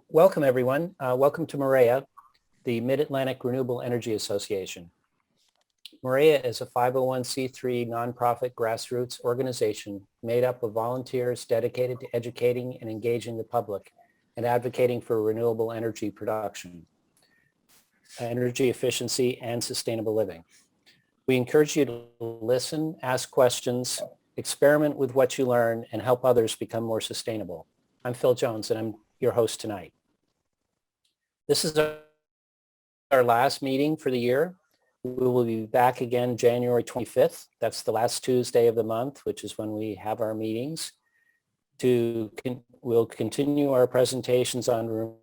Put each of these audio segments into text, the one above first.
Welcome, everyone. Welcome to MAREA, the Mid-Atlantic Renewable Energy Association. MAREA is a 501c3 nonprofit grassroots organization made up of volunteers dedicated to educating and engaging the public and advocating for renewable energy production, energy efficiency, and sustainable living. We encourage you to listen, ask questions, experiment with what you learn, and help others become more sustainable. I'm Phil Jones, and I'm your host tonight. This is our last meeting for the year. We will be back again January 25th. That's the last Tuesday of the month, which is when we have our meetings. We'll continue our presentations on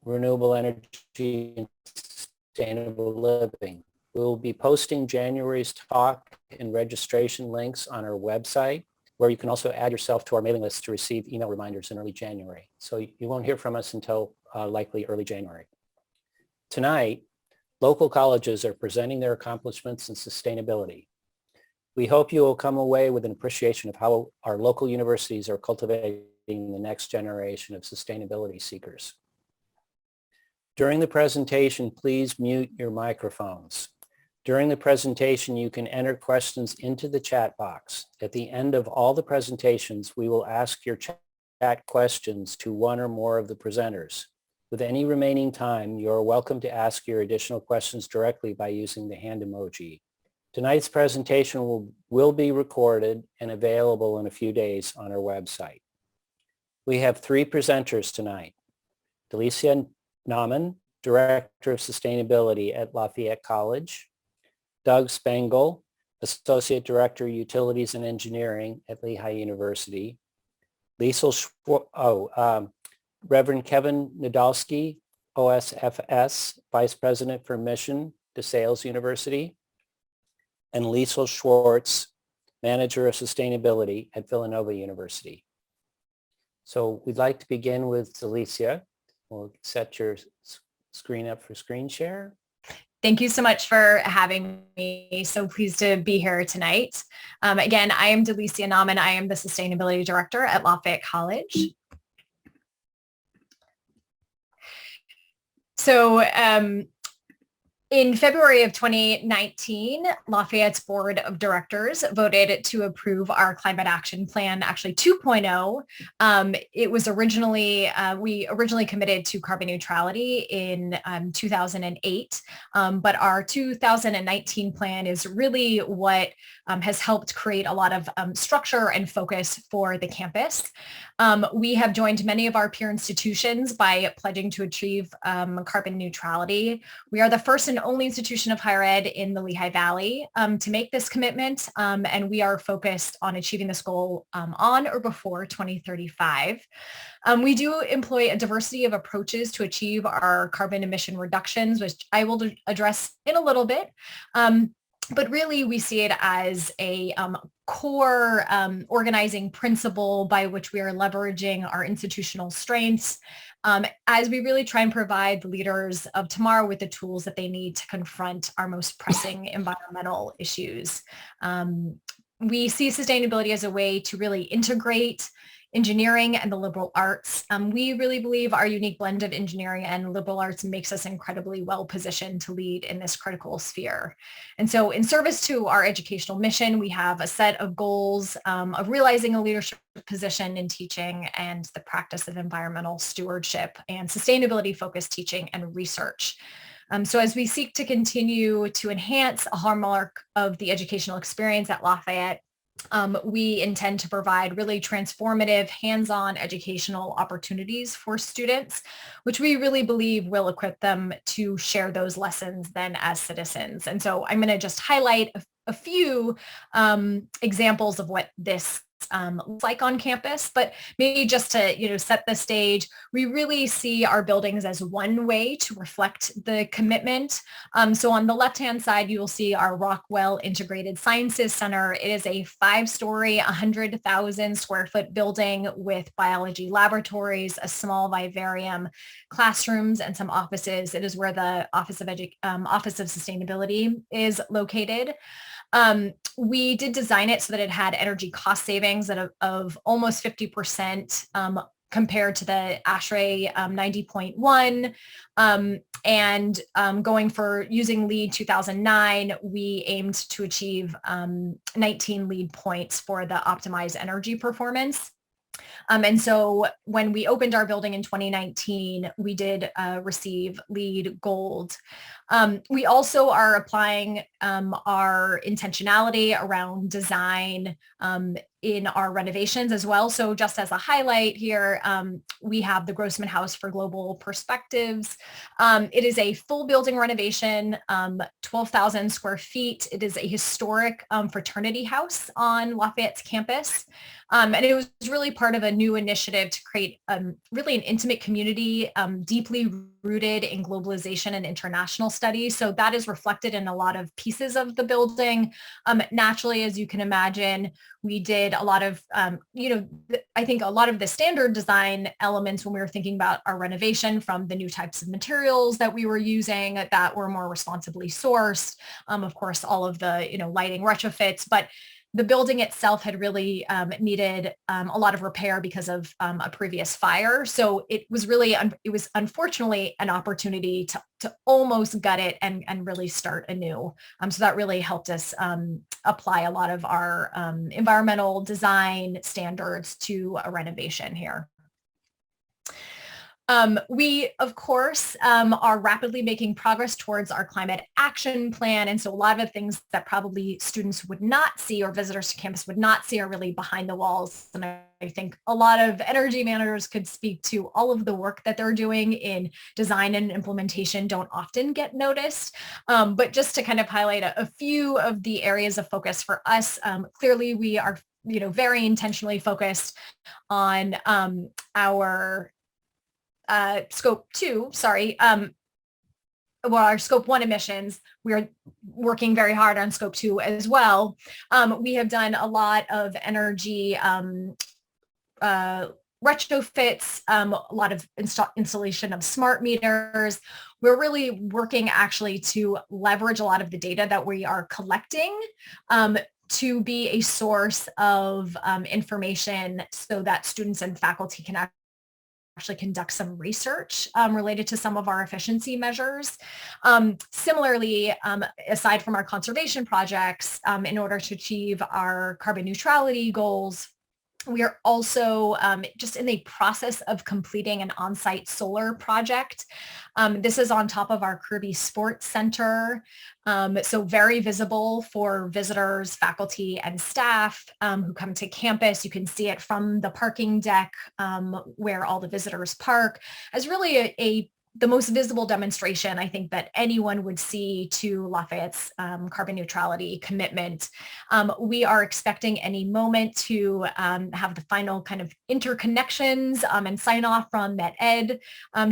renewable energy and sustainable living. We'll be posting January's talk and registration links on our website, where you can also add yourself to our mailing list to receive email reminders in early January. So you won't hear from us until likely early January. Tonight, local colleges are presenting their accomplishments in sustainability. We hope you will come away with an appreciation of how our local universities are cultivating the next generation of sustainability seekers. During the presentation, please mute your microphones. During the presentation, you can enter questions into the chat box. At the end of all the presentations, we will ask your chat questions to one or more of the presenters. With any remaining time, you are welcome to ask your additional questions directly by using the hand emoji. Tonight's presentation will be recorded and available in a few days on our website. We have three presenters tonight. Delicia Nahman, Director of Sustainability at Lafayette College. Doug Spengel, Associate Director, Utilities and Engineering at Lehigh University. Liesel Reverend Kevin Nadolski, OSFS, Vice President for Mission, DeSales University. And Liesel Schwarz, Manager of Sustainability at Villanova University. So we'd like to begin with Delicia. We'll set your screen up for screen share. Thank you so much for having me. So pleased to be here tonight. Again, I am Delicia Nahman. I am the Sustainability Director at Lafayette College. So in February of 2019, Lafayette's Board of Directors voted to approve our Climate Action Plan, actually 2.0. It was originally, we originally committed to carbon neutrality in 2008, but our 2019 plan is really what has helped create a lot of structure and focus for the campus. We have joined many of our peer institutions by pledging to achieve carbon neutrality. We are the first and only institution of higher ed in the Lehigh Valley to make this commitment, and we are focused on achieving this goal on or before 2035. We do employ a diversity of approaches to achieve our carbon emission reductions, which I will address in a little bit. But really, we see it as a core organizing principle by which we are leveraging our institutional strengths as we really try and provide the leaders of tomorrow with the tools that they need to confront our most pressing environmental issues. We see sustainability as a way to really integrate engineering and the liberal arts. We really believe our unique blend of engineering and liberal arts makes us incredibly well positioned to lead in this critical sphere. And so in service to our educational mission, we have a set of goals of realizing a leadership position in teaching and the practice of environmental stewardship and sustainability-focused teaching and research. So as we seek to continue to enhance a hallmark of the educational experience at Lafayette, we intend to provide really transformative hands-on educational opportunities for students, which we really believe will equip them to share those lessons then as citizens. And so I'm going to just highlight a few examples of what this looks like on campus, but maybe just to set the stage, we really see our buildings as one way to reflect the commitment. So on the left-hand side, you will see our Rockwell Integrated Sciences Center. It is a 5-story, 100,000 square foot building with biology laboratories, a small vivarium, classrooms, and some offices. It is where the Office of Sustainability is located. We did design it so that it had energy cost savings of almost 50% compared to the ASHRAE 90.1. And going for using LEED 2009, we aimed to achieve 19 LEED points for the optimized energy performance. And so when we opened our building in 2019, we did receive LEED Gold. We also are applying our intentionality around design in our renovations as well. So just as a highlight here, we have the Grossman House for Global Perspectives. It is a full building renovation, 12,000 square feet. It is a historic fraternity house on Lafayette's campus. And it was really part of a new initiative to create really an intimate community, deeply rooted in globalization and international studies. So that is reflected in a lot of pieces of the building. Naturally, as you can imagine, we did a lot of, I think a lot of the standard design elements when we were thinking about our renovation, from the new types of materials that we were using that were more responsibly sourced. Of course, all of the, lighting retrofits, but the building itself had really needed a lot of repair because of a previous fire. So it was really, it was unfortunately an opportunity to almost gut it and really start anew. So that really helped us apply a lot of our environmental design standards to a renovation here. We, of course, are rapidly making progress towards our climate action plan. And so a lot of the things that probably students would not see or visitors to campus would not see are really behind the walls. And I think a lot of energy managers could speak to all of the work that they're doing in design and implementation don't often get noticed. But just to kind of highlight a few of the areas of focus for us, clearly we are, very intentionally focused on our scope 2, our scope 1 emissions. We're working very hard on scope 2 as well. We have done a lot of energy retrofits, a lot of installation of smart meters. We're really working actually to leverage a lot of the data that we are collecting to be a source of information so that students and faculty can actually conduct some research related to some of our efficiency measures. Similarly, aside from our conservation projects, in order to achieve our carbon neutrality goals, we are also just in the process of completing an on-site solar project. This is on top of our Kirby Sports Center, so very visible for visitors, faculty, and staff who come to campus. You can see it from the parking deck where all the visitors park, as really the most visible demonstration, I think, that anyone would see to Lafayette's carbon neutrality commitment. We are expecting any moment to have the final kind of interconnections and sign off from Met Ed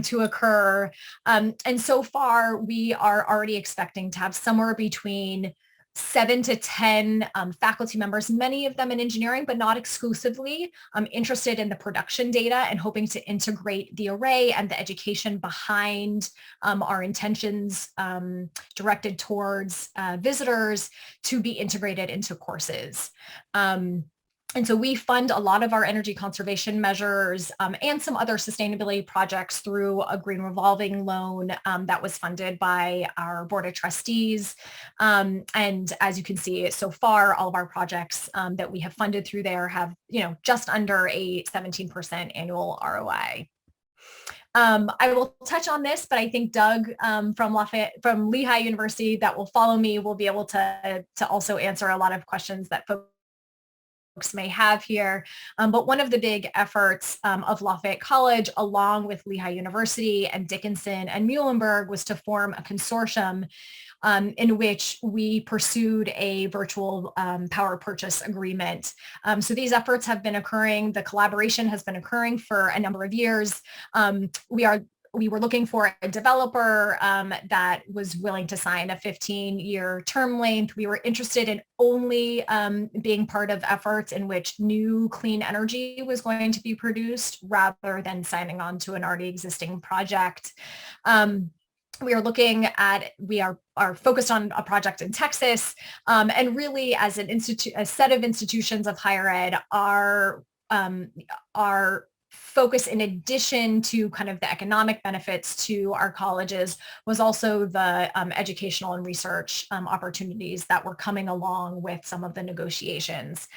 to occur. And so far, we are already expecting to have somewhere between 7 to 10 faculty members, many of them in engineering, but not exclusively, interested in the production data and hoping to integrate the array and the education behind our intentions directed towards visitors to be integrated into courses. And so we fund a lot of our energy conservation measures and some other sustainability projects through a green revolving loan that was funded by our board of trustees. And as you can see, so far, all of our projects that we have funded through there have, just under a 17% annual ROI. I will touch on this, but I think Doug from Lehigh University that will follow me will be able to also answer a lot of questions that folks may have here. But one of the big efforts of Lafayette College, along with Lehigh University and Dickinson and Muhlenberg, was to form a consortium in which we pursued a virtual power purchase agreement. So these efforts have been occurring. The collaboration has been occurring for a number of years. We were looking for a developer that was willing to sign a 15-year term length. We were interested in only being part of efforts in which new clean energy was going to be produced rather than signing on to an already existing project. We are focused on a project in Texas, and really as a set of institutions of higher ed are focus, in addition to kind of the economic benefits to our colleges, was also the educational and research opportunities that were coming along with some of the negotiations.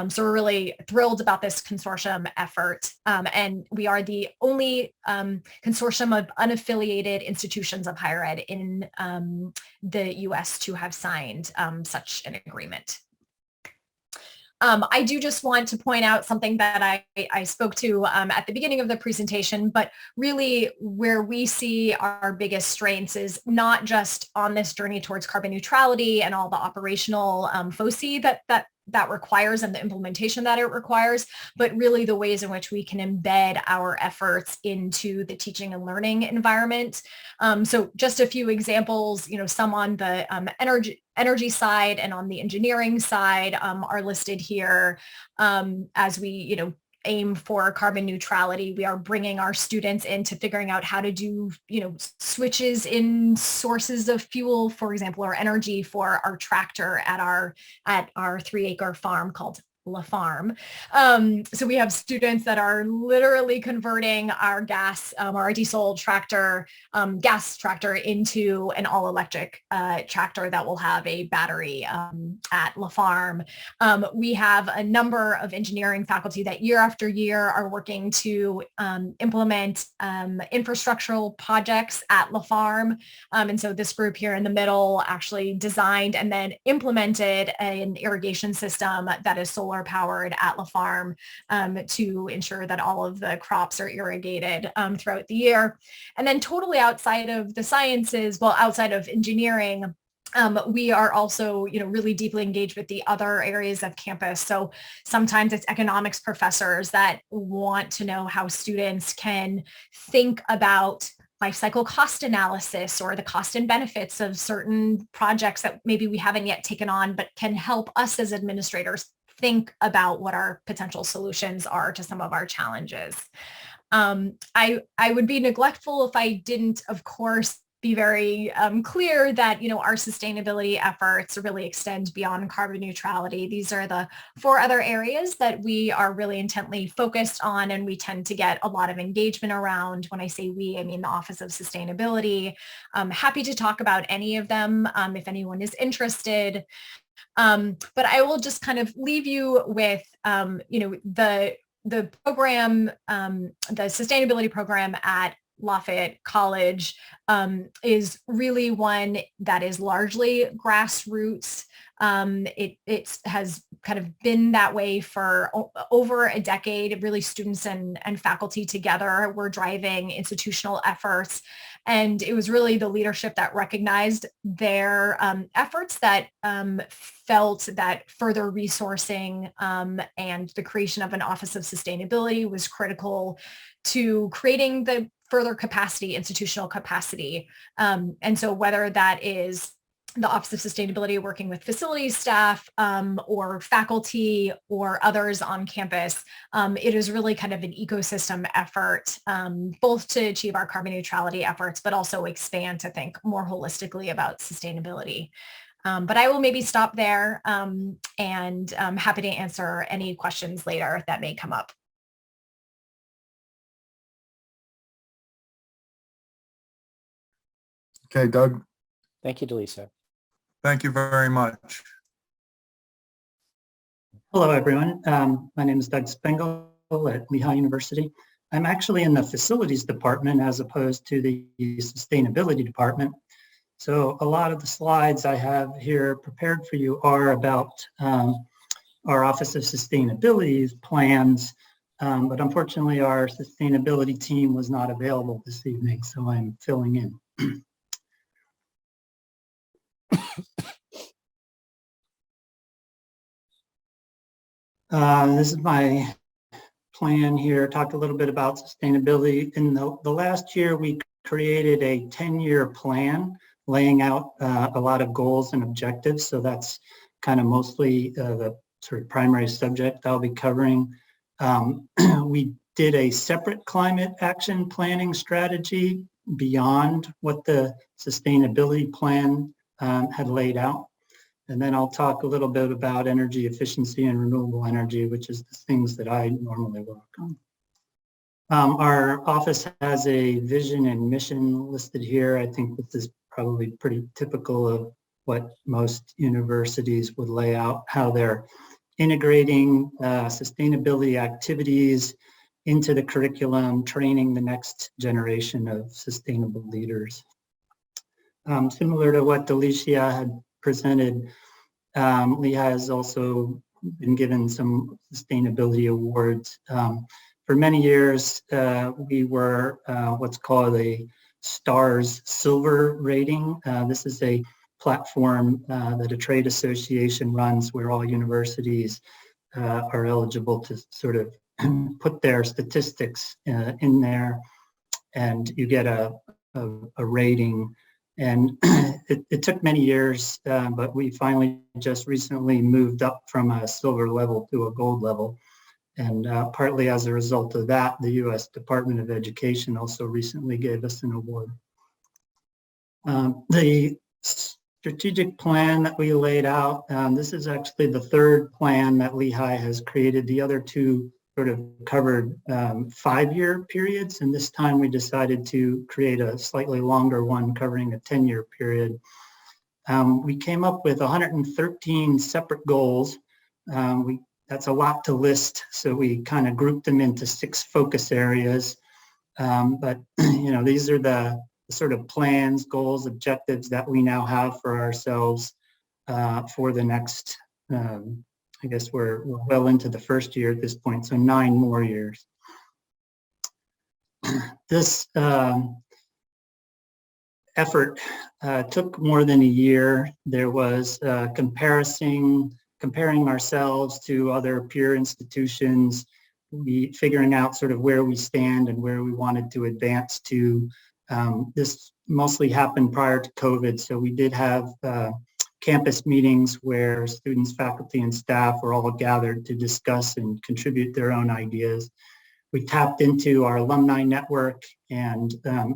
So we're really thrilled about this consortium effort. And we are the only consortium of unaffiliated institutions of higher ed in the US to have signed such an agreement. I do just want to point out something that I spoke to at the beginning of the presentation, but really where we see our biggest strengths is not just on this journey towards carbon neutrality and all the operational foci that requires and the implementation that it requires, but really the ways in which we can embed our efforts into the teaching and learning environment. So just a few examples, some on the energy side and on the engineering side are listed here. As we, aim for carbon neutrality, we are bringing our students into figuring out how to do, switches in sources of fuel, for example, or energy for our tractor at our 3-acre farm called La Farm. So we have students that are literally converting our gas or our diesel tractor, gas tractor, into an all-electric tractor that will have a battery at La Farm. We have a number of engineering faculty that year after year are working to implement infrastructural projects at La Farm. And so this group here in the middle actually designed and then implemented an irrigation system that is solar powered at La Farm to ensure that all of the crops are irrigated throughout the year. And then totally outside of the sciences, well, outside of engineering, we are also, really deeply engaged with the other areas of campus. So sometimes it's economics professors that want to know how students can think about life cycle cost analysis or the cost and benefits of certain projects that maybe we haven't yet taken on, but can help us as administrators think about what our potential solutions are to some of our challenges. I would be neglectful if I didn't, of course, be very clear that, our sustainability efforts really extend beyond carbon neutrality. These are the 4 other areas that we are really intently focused on, and we tend to get a lot of engagement around. When I say we, I mean the Office of Sustainability. I'm happy to talk about any of them if anyone is interested. But I will just kind of leave you with, the program, the sustainability program at Lafayette College is really one that is largely grassroots. It has kind of been that way for over a decade. Really, students and faculty together were driving institutional efforts. And it was really the leadership that recognized their efforts that felt that further resourcing and the creation of an Office of Sustainability was critical to creating the further capacity, institutional capacity. And so whether that is the Office of Sustainability working with facilities staff or faculty or others on campus, it is really kind of an ecosystem effort, both to achieve our carbon neutrality efforts, but also expand to think more holistically about sustainability. But I will maybe stop there and I'm happy to answer any questions later that may come up. Okay, Doug. Thank you, Delicia. Thank you very much. Hello, everyone. My name is Doug Spengel at Lehigh University. I'm actually in the facilities department as opposed to the sustainability department. So a lot of the slides I have here prepared for you are about our Office of Sustainability's plans, but unfortunately our sustainability team was not available this evening, so I'm filling in. This is my plan here. Talked a little bit about sustainability. In the last year, we created a 10-year plan laying out a lot of goals and objectives. So that's kind of mostly the sort of primary subject I'll be covering. We did a separate climate action planning strategy beyond what the sustainability plan had laid out. And then I'll talk a little bit about energy efficiency and renewable energy, which is the things that I normally work on. Our office has a vision and mission listed here. I think this is probably pretty typical of what most universities would lay out, how they're integrating sustainability activities into the curriculum, training the next generation of sustainable leaders. Similar to what Delicia had presented, Lehigh has also been given some sustainability awards. For many years, we were what's called a STARS Silver rating. This is a platform that a trade association runs where all universities are eligible to sort of put their statistics in there, and you get a rating. And it took many years, but we finally just recently moved up from a silver level to a gold level. And partly as a result of that, the U.S. Department of Education also recently gave us an award. The strategic plan that we laid out, this is actually the third plan that Lehigh has created. The other two sort of covered 5-year periods, and this time we decided to create a slightly longer one covering a 10-year period. We came up with 113 separate goals. That's a lot to list, so we kind of grouped them into 6 focus areas. But these are the sort of plans, goals, objectives that we now have for ourselves for the next, I guess we're well into the first year at this point, so 9 more years. This effort took more than a year. There was comparing ourselves to other peer institutions, figuring out sort of where we stand and where we wanted to advance to. This mostly happened prior to COVID, so we did have campus meetings where students, faculty, and staff were all gathered to discuss and contribute their own ideas. We tapped into our alumni network and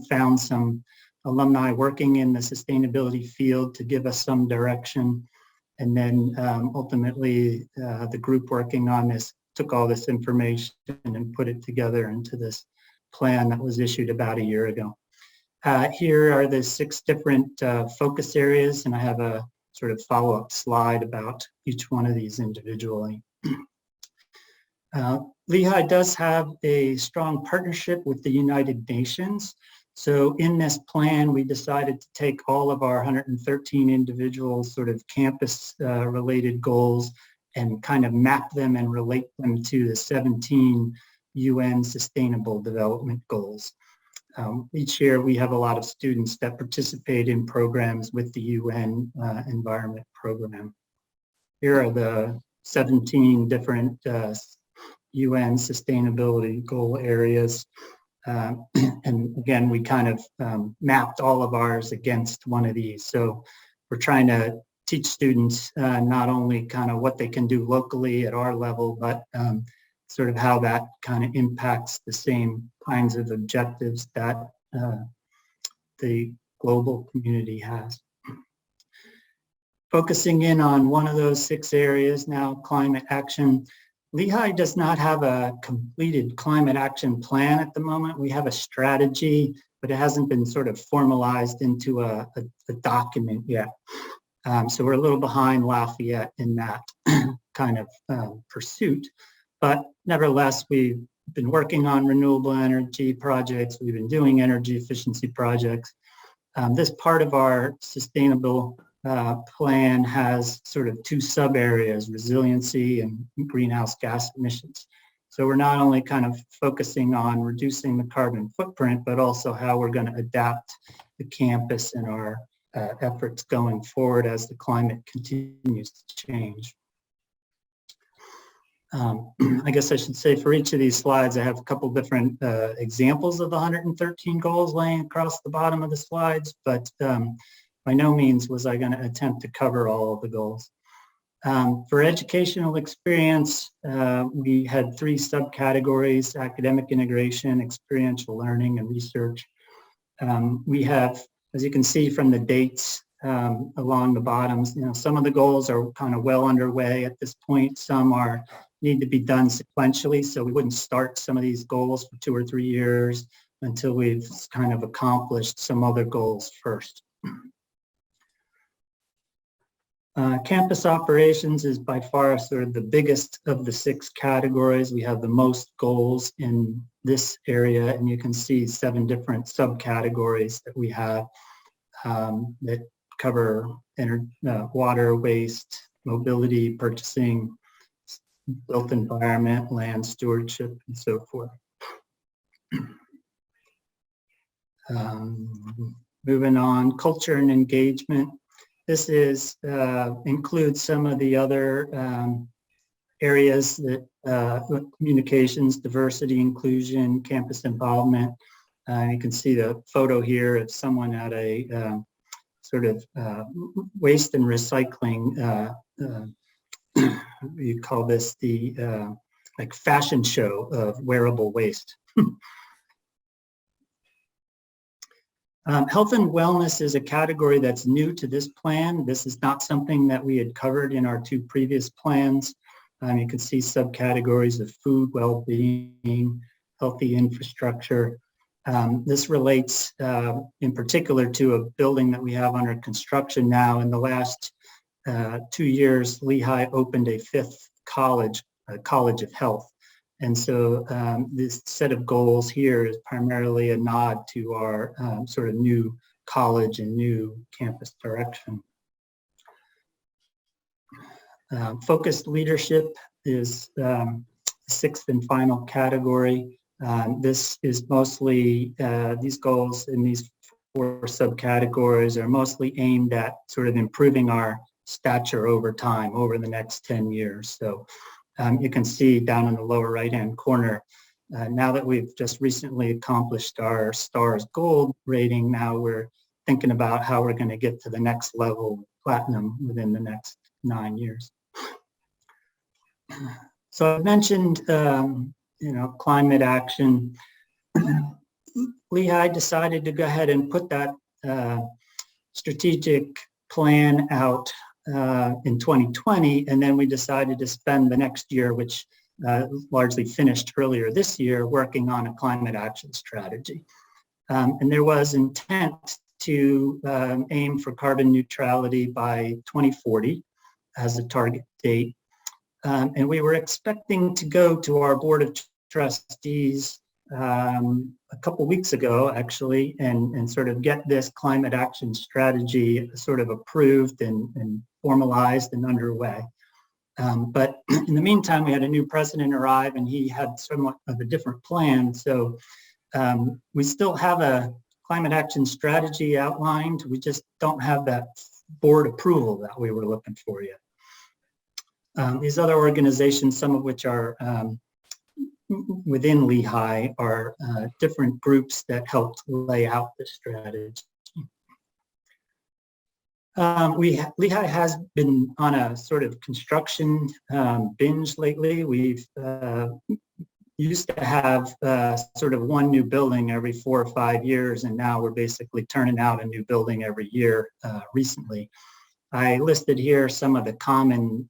found some alumni working in the sustainability field to give us some direction. And then ultimately, the group working on this took all this information and put it together into this plan that was issued about a year ago. Here are the 6 different focus areas, and I have a sort of follow-up slide about each one of these individually. Lehigh does have a strong partnership with the United Nations. So in this plan, we decided to take all of our 113 individual sort of campus related goals and kind of map them and relate them to the 17 UN Sustainable Development Goals. Each year we have a lot of students that participate in programs with the UN Environment Program. Here are the 17 different UN Sustainability Goal areas. And again, we kind of mapped all of ours against one of these. So we're trying to teach students not only kind of what they can do locally at our level, but sort of how that kind of impacts the same kinds of objectives that the global community has. Focusing in on one of those 6 areas now, climate action. Lehigh does not have a completed climate action plan at the moment. We have a strategy, but it hasn't been sort of formalized into a document yet. So we're a little behind Lafayette in that kind of pursuit. But nevertheless, we've been working on renewable energy projects. We've been doing energy efficiency projects. This part of our sustainable plan has sort of 2 sub areas, resiliency and greenhouse gas emissions. So we're not only kind of focusing on reducing the carbon footprint, but also how we're going to adapt the campus and our efforts going forward as the climate continues to change. I guess I should say for each of these slides, I have a couple different examples of the 113 goals laying across the bottom of the slides, but by no means was I going to attempt to cover all of the goals. For educational experience, we had 3 subcategories: academic integration, experiential learning, and research. We have, as you can see from the dates along the bottoms, some of the goals are kind of well underway at this point. Some are need to be done sequentially. So we wouldn't start some of these goals for 2 or 3 years until we've kind of accomplished some other goals first. Campus operations is by far sort of the biggest of the 6 categories. We have the most goals in this area, and you can see 7 different subcategories that we have that cover water, waste, mobility, purchasing, built environment, land stewardship, and so forth. Moving on, culture and engagement. This is includes some of the other areas that communications, diversity, inclusion, campus involvement. You can see the photo here of someone at a sort of waste and recycling. You call this the like fashion show of wearable waste. Health and wellness is a category that's new to this plan. This is not something that we had covered in our 2 previous plans. You can see subcategories of food, well-being, healthy infrastructure. This relates in particular to a building that we have under construction now. In the last 2 years, Lehigh opened a 5th college, a College of Health. And so this set of goals here is primarily a nod to our sort of new college and new campus direction. Focused leadership is the 6th and final category. This is mostly, these goals in these 4 subcategories are mostly aimed at sort of improving our stature over time, over the next 10 years. So you can see down in the lower right-hand corner, now that we've just recently accomplished our STARS Gold rating, now we're thinking about how we're going to get to the next level, platinum, within the next 9 years. So I mentioned, climate action. Lehigh decided to go ahead and put that strategic plan out in 2020, and then we decided to spend the next year, which largely finished earlier this year, working on a climate action strategy. And there was intent to aim for carbon neutrality by 2040 as a target date. And we were expecting to go to our board of trustees a couple weeks ago, actually, and sort of get this climate action strategy sort of approved and formalized and underway. But in the meantime, we had a new president arrive, and he had somewhat of a different plan. So we still have a climate action strategy outlined. We just don't have that board approval that we were looking for yet. These other organizations, some of which are within Lehigh, are different groups that helped lay out the strategy. Lehigh has been on a sort of construction binge lately. We've used to have sort of one new building every 4 or 5 years, and now we're basically turning out a new building every year recently. I listed here some of the common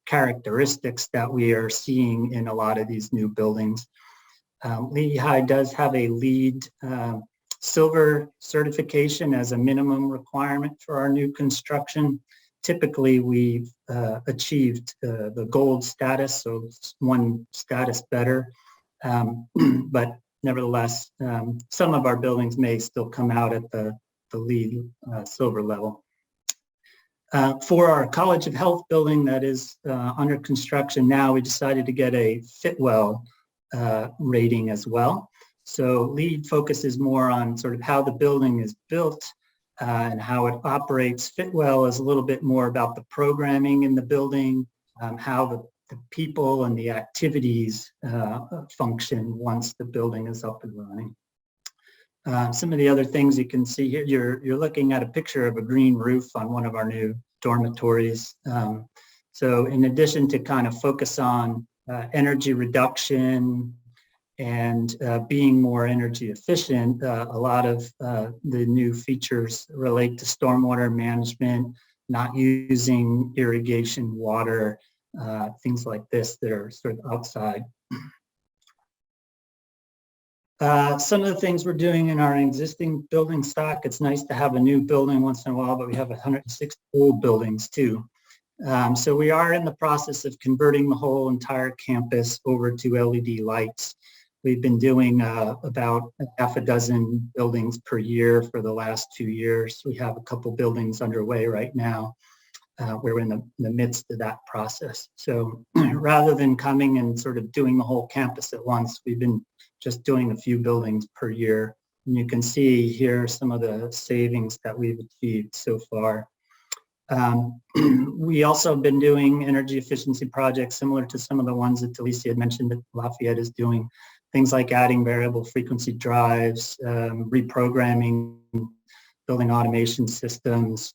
characteristics that we are seeing in a lot of these new buildings. Lehigh does have a LEED silver certification as a minimum requirement for our new construction. Typically, we've achieved the gold status, so it's one status better. But nevertheless, some of our buildings may still come out at the LEED silver level. For our College of Health building that is under construction now, we decided to get a Fitwell rating as well. So LEED focuses more on sort of how the building is built and how it operates. Fitwell is a little bit more about the programming in the building, how the people and the activities function once the building is up and running. Some of the other things you can see here, you're looking at a picture of a green roof on one of our new dormitories. So in addition to kind of focus on energy reduction and being more energy efficient, a lot of the new features relate to stormwater management, not using irrigation water, things like this that are sort of outside. Some of the things we're doing in our existing building stock, it's nice to have a new building once in a while, but we have 106 old buildings too. So we are in the process of converting the whole entire campus over to LED lights. We've been doing about half a dozen buildings per year for the last 2 years. We have a couple buildings underway right now. We're in the midst of that process. So rather than coming and sort of doing the whole campus at once, we've been just doing a few buildings per year. And you can see here some of the savings that we've achieved so far. We also have been doing energy efficiency projects similar to some of the ones that Delicia had mentioned that Lafayette is doing. Things like adding variable frequency drives, reprogramming, building automation systems.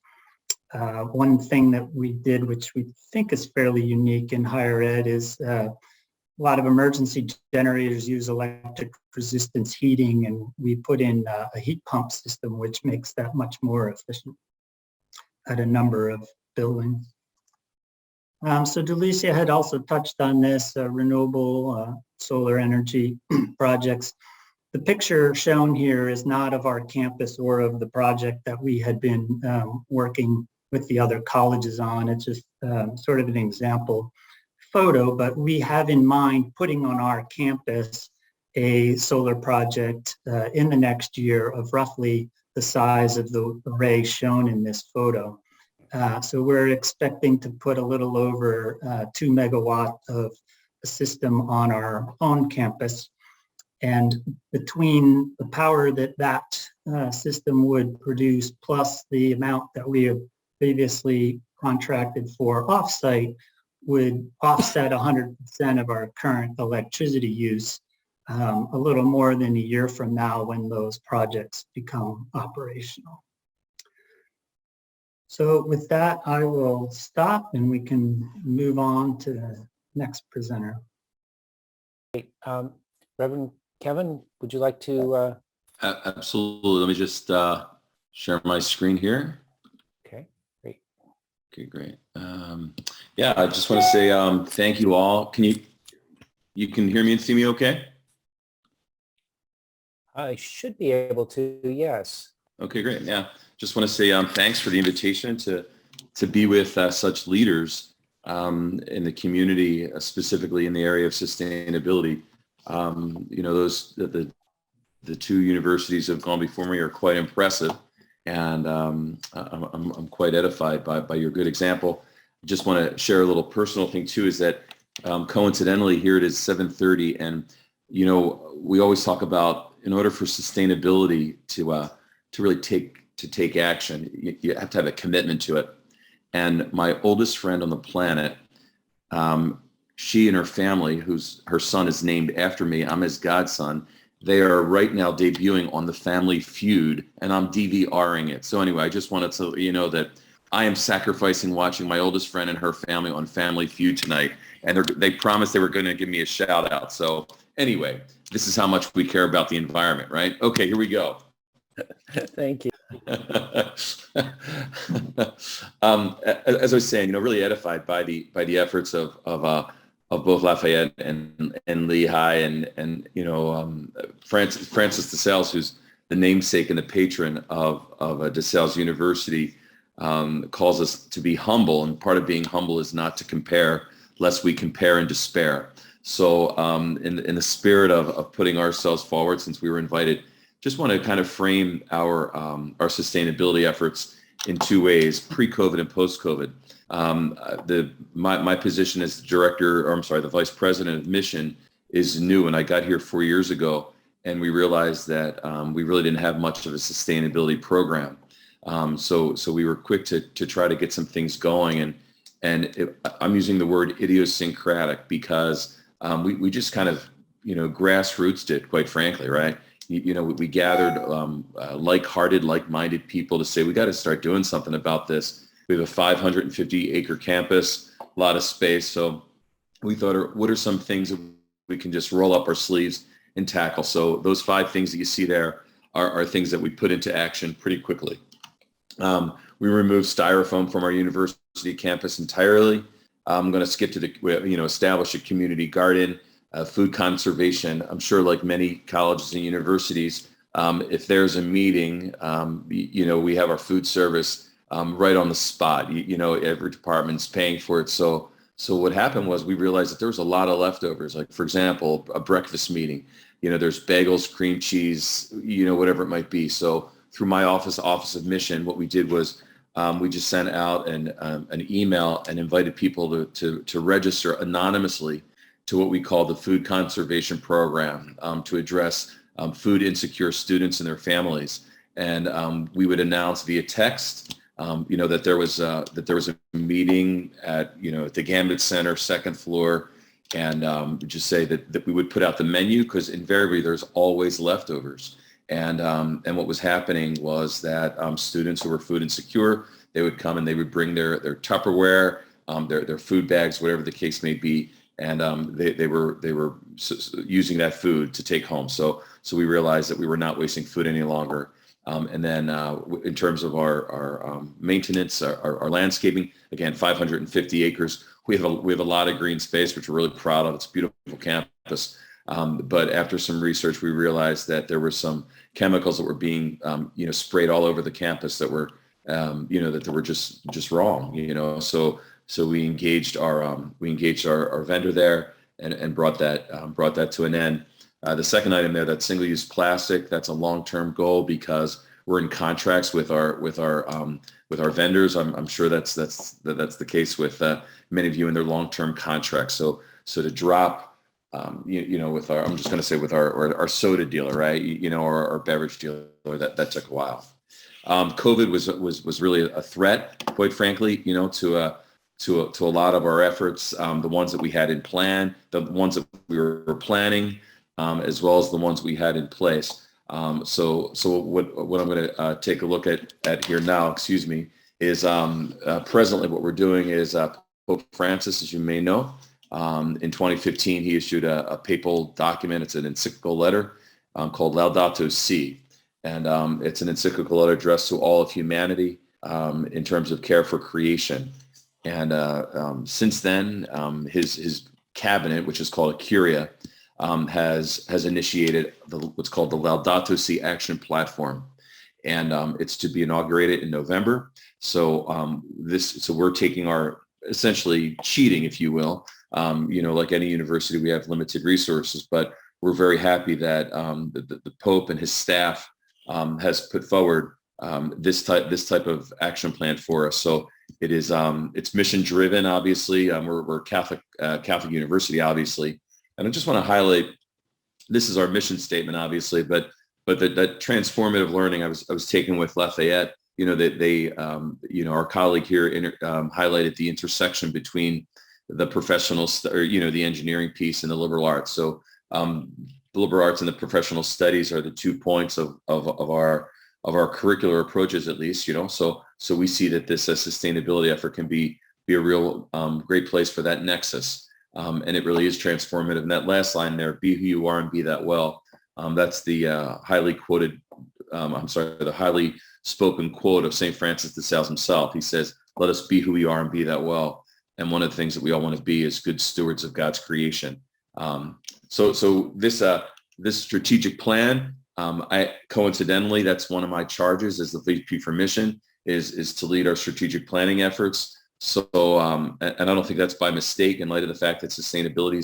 One thing that we did, which we think is fairly unique in higher ed, is a lot of emergency generators use electric resistance heating, and we put in a heat pump system, which makes that much more efficient at a number of buildings. So Delicia had also touched on this, renewable solar energy projects. The picture shown here is not of our campus or of the project that we had been working with the other colleges on. It's just sort of an example photo, but we have in mind putting on our campus a solar project in the next year of roughly the size of the array shown in this photo. So we're expecting to put a little over 2 megawatt of a system on our own campus. And between the power that system would produce plus the amount that we have previously contracted for offsite would offset 100% of our current electricity use a little more than a year from now when those projects become operational. So with that, I will stop and we can move on to the next presenter. Great. Reverend Kevin, would you like to? Absolutely. Let me just share my screen here. Okay, great. Okay, great. Yeah, I just want to say thank you all. Can you can hear me and see me okay? I should be able to, yes. Okay, great. Yeah, just want to say thanks for the invitation to be with such leaders in the community, specifically in the area of sustainability. You know, the two universities that have gone before me are quite impressive, and I'm quite edified by your good example. I just want to share a little personal thing too, is that coincidentally here it is 7:30, and you know, we always talk about in order for sustainability to really take action, you have to have a commitment to it. And my oldest friend on the planet, she and her family, her son is named after me, I'm his godson, they are right now debuting on the Family Feud, and I'm DVRing it. So anyway, I just wanted to let you know that I am sacrificing watching my oldest friend and her family on Family Feud tonight, and they promised they were going to give me a shout out. So anyway, this is how much we care about the environment, right? Okay, here we go. Thank you. As I was saying, you know, really edified by the efforts of both Lafayette and Lehigh and you know Francis DeSales, who's the namesake and the patron of DeSales University, calls us to be humble, and part of being humble is not to compare, lest we compare and despair. So in the spirit of putting ourselves forward, since we were invited, just want to kind of frame our sustainability efforts in two ways: pre-COVID and post-COVID. My position as the vice president of mission is new, and I got here 4 years ago, and we realized that we really didn't have much of a sustainability program. So we were quick to try to get some things going, and I'm using the word idiosyncratic because we just kind of, you know, grassroots it, quite frankly, right? You know, we gathered like-hearted, like-minded people to say, we got to start doing something about this. We have a 550-acre campus, a lot of space. So we thought, what are some things that we can just roll up our sleeves and tackle? So those 5 things that you see there are things that we put into action pretty quickly. We removed styrofoam from our university campus entirely. I'm going to skip to the, establish a community garden, food conservation. I'm sure like many colleges and universities, if there's a meeting, we have our food service right on the spot. Every department's paying for it. So what happened was we realized that there was a lot of leftovers. Like, for example, a breakfast meeting, there's bagels, cream cheese, whatever it might be. So through my office of mission, what we did was we just sent out an email and invited people to register anonymously to what we call the Food Conservation Program to address food insecure students and their families. And we would announce via text, that there was a meeting at the Gambit Center, second floor, and just say that we would put out the menu, because invariably there's always leftovers. And what was happening was that students who were food insecure, they would come and they would bring their Tupperware, their food bags, whatever the case may be, and they were using that food to take home. So we realized that we were not wasting food any longer. And then in terms of our maintenance, our landscaping, again, 550 acres. We have a lot of green space, which we're really proud of. It's a beautiful campus. But after some research, we realized that there were some chemicals that were being, sprayed all over the campus that were, that they were just wrong. So we engaged our vendor there and brought that to an end. The second item there, that single-use plastic, that's a long-term goal because we're in contracts with our vendors. I'm sure that's the case with many of you in their long-term contracts. So to drop, with our, I'm just going to say with our soda dealer, right? Or our beverage dealer, that took a while. COVID was really a threat, quite frankly, to a lot of our efforts, the ones that we had in plan, the ones that we were planning, as well as the ones we had in place. So what I'm going to take a look at here now, is presently what we're doing is Pope Francis, as you may know, in 2015, he issued a papal document. It's an encyclical letter called Laudato Si. And it's an encyclical letter addressed to all of humanity in terms of care for creation. And since then, his cabinet, which is called a Curia, has initiated what's called the Laudato Si Action Platform, and it's to be inaugurated in November. So we're taking our essentially cheating, if you will. Like any university, we have limited resources, but we're very happy that the Pope and his staff has put forward this type of action plan for us. So it is it's mission driven. Obviously, we're Catholic university, obviously. And I just want to highlight, this is our mission statement, obviously, but that transformative learning I was taking with Lafayette, that they, our colleague here highlighted the intersection between the professional, the engineering piece and the liberal arts. So the liberal arts and the professional studies are the 2 points of our curricular approaches, at least, so we see that this sustainability effort can be a real great place for that nexus. And it really is transformative. And that last line there, be who you are and be that well. That's the highly quoted, the highly spoken quote of St. Francis de Sales himself. He says, let us be who we are and be that well. And one of the things that we all want to be is good stewards of God's creation. So this strategic plan, coincidentally, that's one of my charges as the VP for mission is to lead our strategic planning efforts. So, and I don't think that's by mistake in light of the fact that sustainability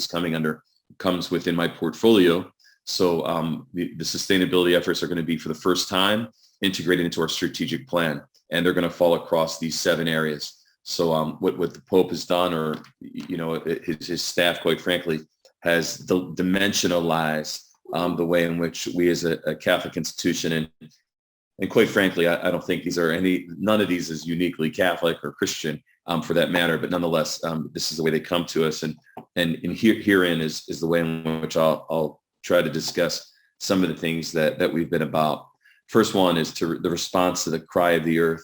comes within my portfolio. So the sustainability efforts are going to be for the first time integrated into our strategic plan, and they're going to fall across these 7 areas. So what the Pope has done, or his staff, quite frankly, has dimensionalized the way in which we as a Catholic institution, and quite frankly, I don't think none of these is uniquely Catholic or Christian for that matter, but nonetheless, this is the way they come to us. And herein is the way in which I'll try to discuss some of the things that we've been about. First one is the response to the cry of the earth.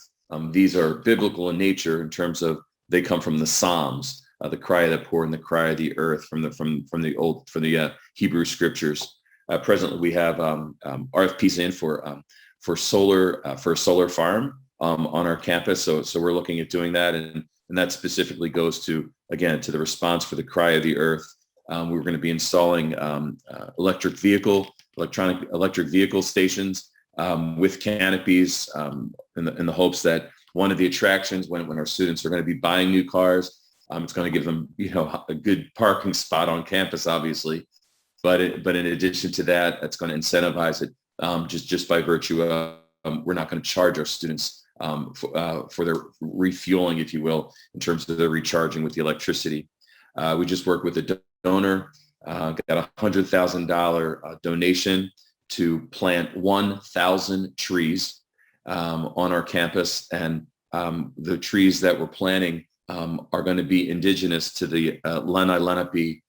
These are biblical in nature in terms of they come from the Psalms, the cry of the poor and the cry of the earth from the Hebrew scriptures. Presently, we have RFPs in for a solar farm on our campus. So we're looking at doing that, and And that specifically goes to, again, to the response for the cry of the earth. We're going to be installing electric vehicle stations with canopies in the hopes that one of the attractions when our students are going to be buying new cars, it's going to give them, a good parking spot on campus, obviously. But in addition to that, it's going to incentivize it just by virtue of we're not going to charge our students for their refueling, if you will, in terms of their recharging with the electricity. We just worked with a donor, got a $100,000 donation to plant 1,000 trees on our campus. And the trees that we're planting are going to be indigenous to the Lenni Lenape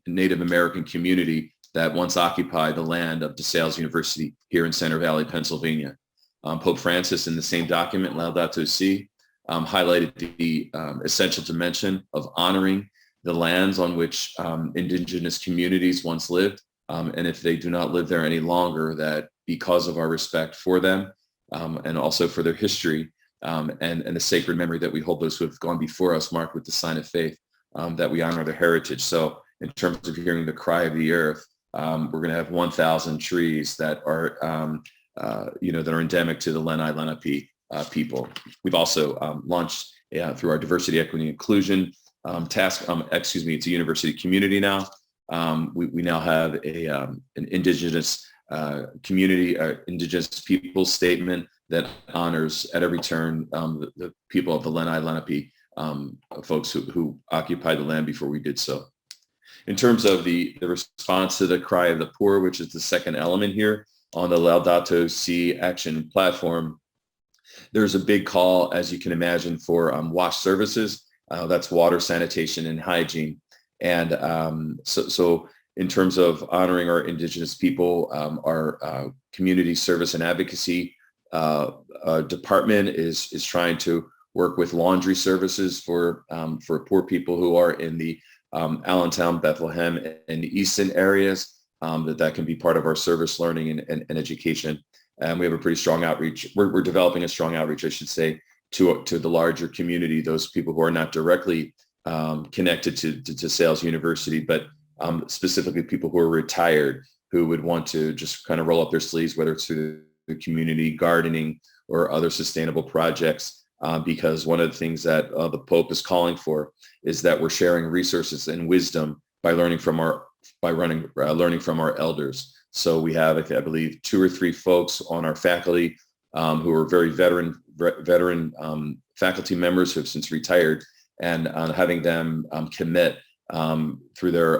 Native American community that once occupied the land of DeSales University here in Center Valley, Pennsylvania. Pope Francis, in the same document, Laudato Si, highlighted the essential dimension of honoring the lands on which indigenous communities once lived. And if they do not live there any longer, that because of our respect for them and also for their history and the sacred memory that we hold those who have gone before us, marked with the sign of faith, that we honor their heritage. So in terms of hearing the cry of the earth, we're going to have 1,000 trees that are, that are endemic to the Lenni Lenape people. We've also launched through our diversity, equity, and inclusion task. It's a university community now. We now have an indigenous community, indigenous people statement that honors at every turn the people of the Lenni Lenape, folks who occupied the land before we did so. In terms of the response to the cry of the poor, which is the second element here on the Laudato Si action platform, there's a big call, as you can imagine, for WASH services. That's water, sanitation, and hygiene. And so in terms of honoring our indigenous people, our community service and advocacy department is trying to work with laundry services for poor people who are in the Allentown, Bethlehem, and Easton areas, that can be part of our service learning and education. And we have a pretty strong outreach. We're developing a strong outreach, I should say, to the larger community, those people who are not directly connected to DeSales University, but specifically people who are retired, who would want to just kind of roll up their sleeves, whether it's through the community gardening or other sustainable projects. Because one of the things that the Pope is calling for is that we're sharing resources and wisdom by learning from our elders. So we have, I believe, 2 or 3 folks on our faculty who are very veteran faculty members who have since retired, and having them commit through their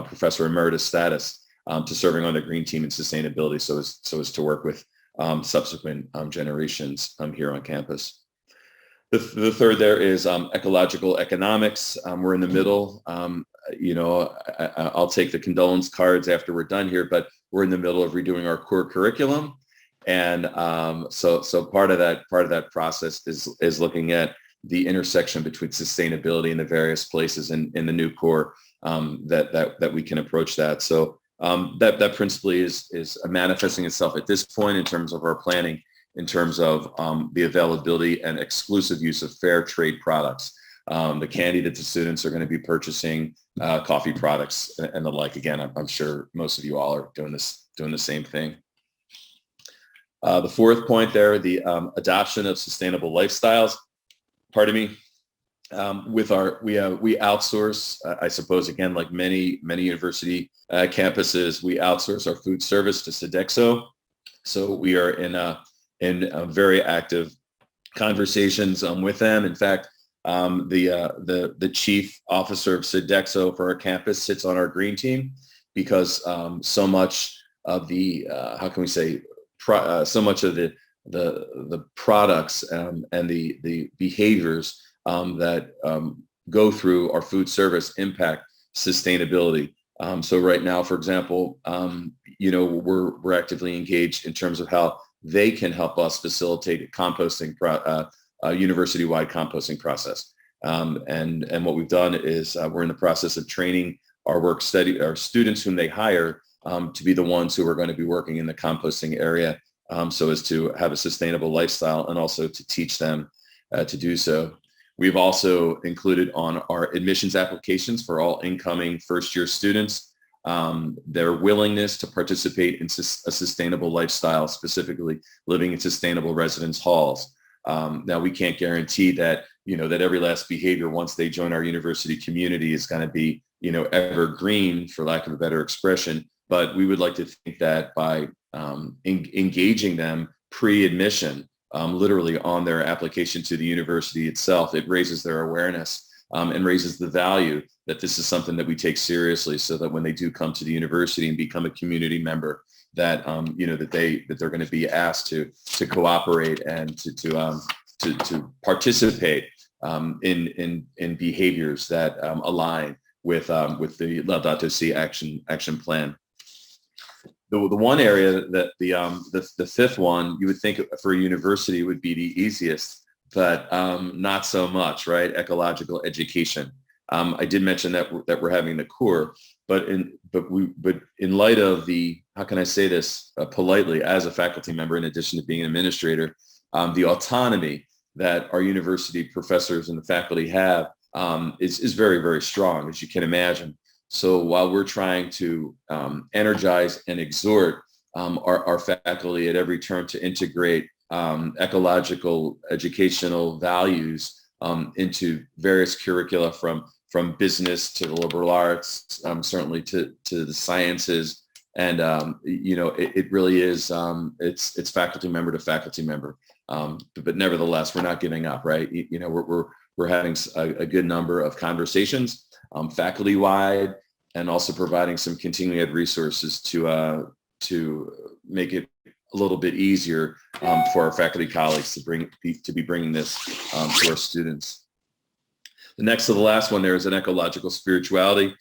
professor emeritus status to serving on the green team and sustainability, so as to work with subsequent generations here on campus. The third there is ecological economics. We're in the middle. I'll take the condolence cards after we're done here, but we're in the middle of redoing our core curriculum, and so part of that process is looking at the intersection between sustainability and the various places in the new core that we can approach that. So that principally is manifesting itself at this point in terms of our planning, in terms of the availability and exclusive use of fair trade products. The candy that the students are going to be purchasing, coffee products and the like. Again, I'm sure most of you all are doing the same thing. The fourth point there, the adoption of sustainable lifestyles. Pardon me. We outsource, I suppose, again, like many university campuses, we outsource our food service to Sodexo. So we are in very active conversations with them. In fact, the chief officer of Sodexo for our campus sits on our green team, because so much of the so much of the products and the behaviors that go through our food service impact sustainability. So right now, for example, we're actively engaged in terms of how they can help us facilitate a composting, university-wide composting process. And what we've done is we're in the process of training our students whom they hire to be the ones who are going to be working in the composting area, so as to have a sustainable lifestyle, and also to teach them to do so. We've also included on our admissions applications for all incoming first-year students their willingness to participate in a sustainable lifestyle, specifically living in sustainable residence halls. Now, we can't guarantee that, that every last behavior once they join our university community is going to be, evergreen, for lack of a better expression. But we would like to think that by engaging them pre-admission, literally on their application to the university itself, it raises their awareness and raises the value that this is something that we take seriously, so that when they do come to the university and become a community member, that that they're going to be asked to cooperate and to participate in behaviors that align with the Laudato Si action plan. The one area that the fifth one you would think for a university would be the easiest, but not so much, right? Ecological education. I did mention that we're having the core, but in light of the, how can I say this politely, as a faculty member, in addition to being an administrator, the autonomy that our university professors and the faculty have is very, very strong, as you can imagine. So while we're trying to energize and exhort our faculty at every turn to integrate ecological educational values into various curricula, from business to the liberal arts, certainly to the sciences, and it really is it's faculty member to faculty member, but nevertheless, we're not giving up, right? We're having a good number of conversations faculty-wide, and also providing some continuing ed resources to make it a little bit easier for our faculty colleagues to be bringing this to our students. The next to the last one there is an ecological spirituality.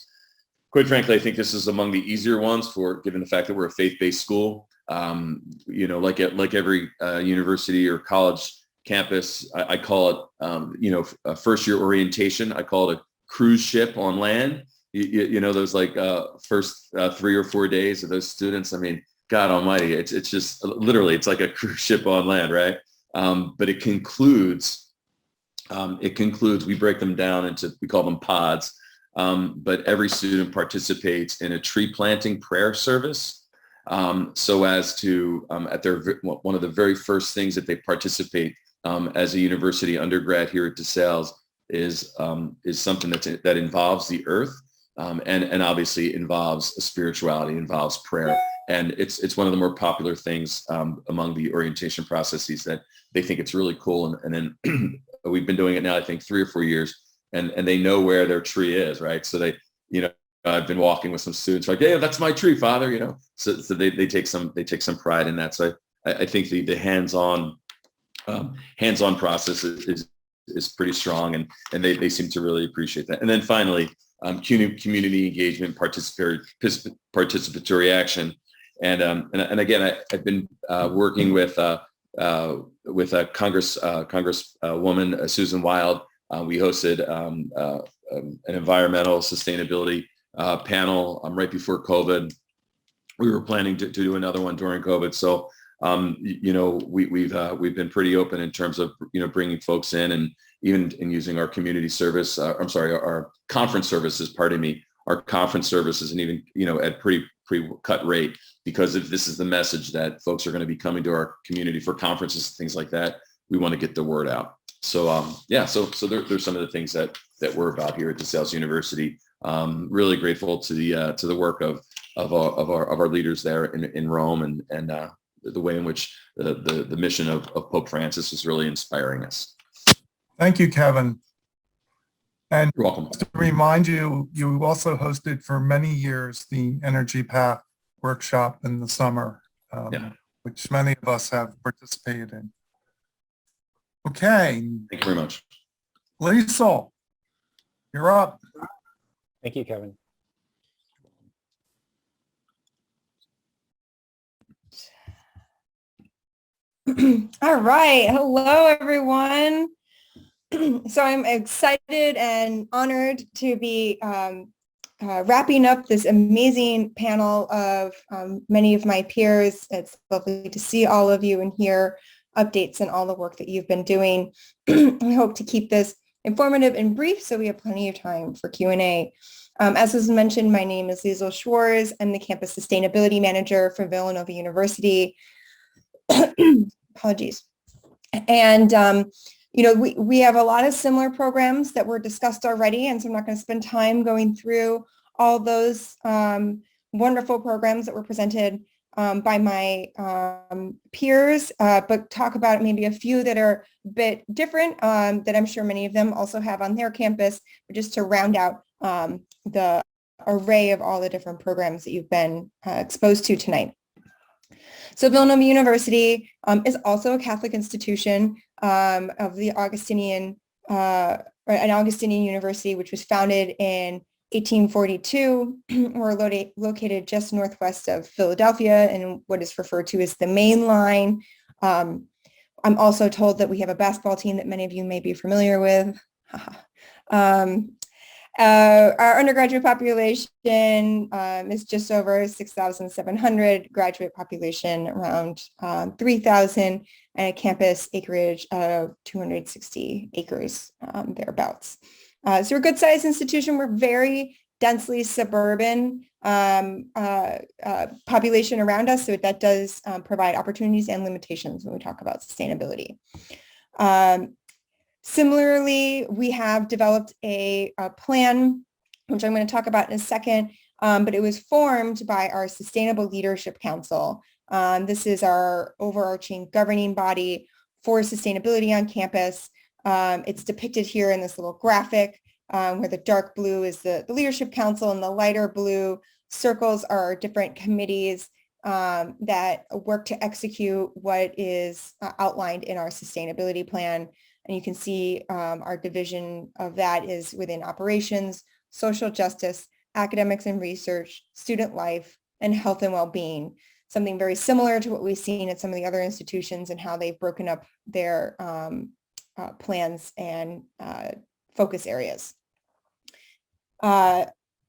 Quite frankly, I think this is among the easier ones, given the fact that we're a faith-based school. Like every university or college campus, I call it, a first-year orientation. I call it a cruise ship on land. Those first 3 or 4 days of those students. I mean, God Almighty, it's just literally, it's like a cruise ship on land, right? But it concludes. We break them down into, we call them pods. But every student participates in a tree planting prayer service, so as to at one of the very first things that they participate as a university undergrad here at DeSales is something that involves the earth, and obviously involves spirituality, involves prayer. And it's one of the more popular things among the orientation processes, that they think it's really cool. And then we've been doing it now, I think 3 or 4 years, and they know where their tree is, right? So they, I've been walking with some students, like, hey, that's my tree, Father, So they take some pride in that. So I think the hands-on process is pretty strong, and they seem to really appreciate that. And then finally, community engagement, participatory action, and again, I've been working with a Congresswoman, Susan Wild. We hosted an environmental sustainability panel right before COVID. We were planning to do another one during COVID. So, we've been pretty open in terms of, bringing folks in, and even in using our community service, our conference services, our conference services, and even, at pretty cut rate, because if this is the message that folks are going to be coming to our community for conferences and things like that, we want to get the word out. So, so there's some of the things that we're about here at DeSales University. Really grateful to the work of our leaders there in Rome, and the way in which the mission of Pope Francis is really inspiring us. Thank you, Kevin. And you're welcome. To remind you, you also hosted for many years the Energy Path workshop in the summer, which many of us have participated in. Okay. Thank you very much. Liesel, you're up. Thank you, Kevin. All right. Hello, everyone. So I'm excited and honored to be wrapping up this amazing panel of many of my peers. It's lovely to see all of you and hear updates on all the work that you've been doing. I hope to keep this informative and brief so we have plenty of time for Q&A. As was mentioned, my name is Liesel Schwarz. I'm the Campus Sustainability Manager for Villanova University. Apologies. And, we have a lot of similar programs that were discussed already, and so I'm not going to spend time going through all those wonderful programs that were presented by my peers, but talk about maybe a few that are a bit different that I'm sure many of them also have on their campus, but just to round out the array of all the different programs that you've been exposed to tonight. So Villanova University is also a Catholic institution of the Augustinian, an Augustinian university, which was founded in 1842. We're located just northwest of Philadelphia in what is referred to as the Main Line. I'm also told that we have a basketball team that many of you may be familiar with. Our undergraduate population is just over 6,700, graduate population around 3,000, and a campus acreage of 260 acres, thereabouts. So we're a good sized institution. We're very densely suburban population around us, so that does provide opportunities and limitations when we talk about sustainability. Similarly, we have developed a plan, which I'm going to talk about in a second, but it was formed by our Sustainable Leadership Council. This is our overarching governing body for sustainability on campus. It's depicted here in this little graphic where the dark blue is the Leadership Council and the lighter blue circles are different committees that work to execute what is outlined in our sustainability plan. And you can see our division of that is within operations, social justice, academics and research, student life, and health and well-being. Something very similar to what we've seen at some of the other institutions and how they've broken up their plans and focus areas.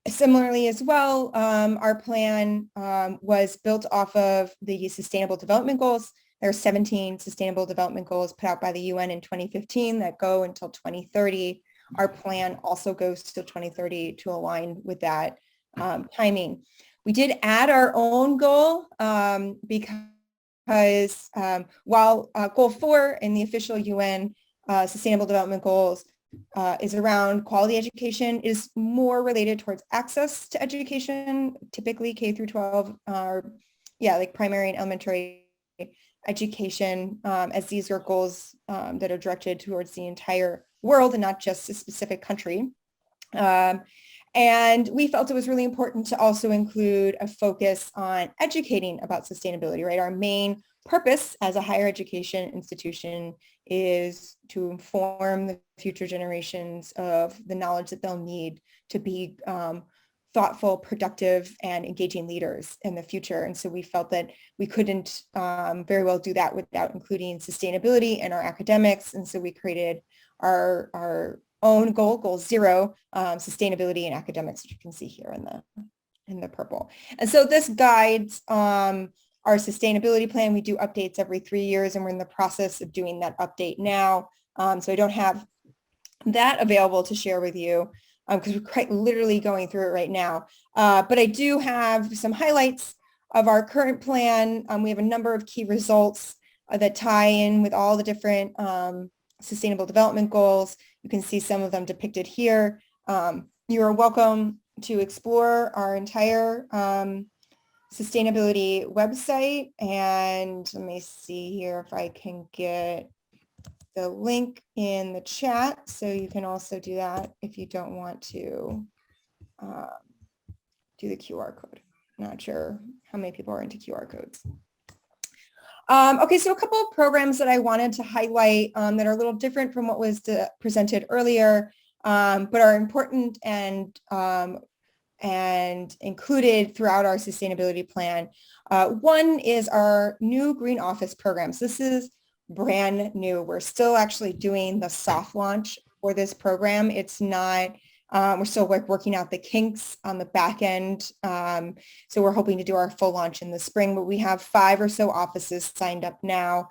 Similarly as well, our plan was built off of the Sustainable Development Goals. There are 17 Sustainable Development Goals put out by the UN in 2015 that go until 2030. Our plan also goes till 2030 to align with that timing. We did add our own goal because while Goal 4 in the official UN Sustainable Development Goals is around quality education, is more related towards access to education, typically K through 12, like primary and elementary education, as these are goals that are directed towards the entire world and not just a specific country. And we felt it was really important to also include a focus on educating about sustainability, right? Our main purpose as a higher education institution is to inform the future generations of the knowledge that they'll need to be thoughtful, productive, and engaging leaders in the future. And so we felt that we couldn't very well do that without including sustainability in our academics. And so we created our own goal, Goal 0, sustainability in academics, which you can see here in the purple. And so this guides our sustainability plan. We do updates every 3 years, and we're in the process of doing that update now. So I don't have that available to share with you because we're quite literally going through it right now. But I do have some highlights of our current plan. We have a number of key results that tie in with all the different sustainable development goals. You can see some of them depicted here. You are welcome to explore our entire sustainability website. And let me see here if I can get the link in the chat. So you can also do that if you don't want to do the QR code. Not sure how many people are into QR codes. Okay, so a couple of programs that I wanted to highlight that are a little different from what was presented earlier, but are important and included throughout our sustainability plan. One is our new Green Office programs. This is brand new. We're still actually doing the soft launch for this program. It's not, we're still working out the kinks on the back end. So we're hoping to do our full launch in the spring, but we have 5 or so offices signed up now.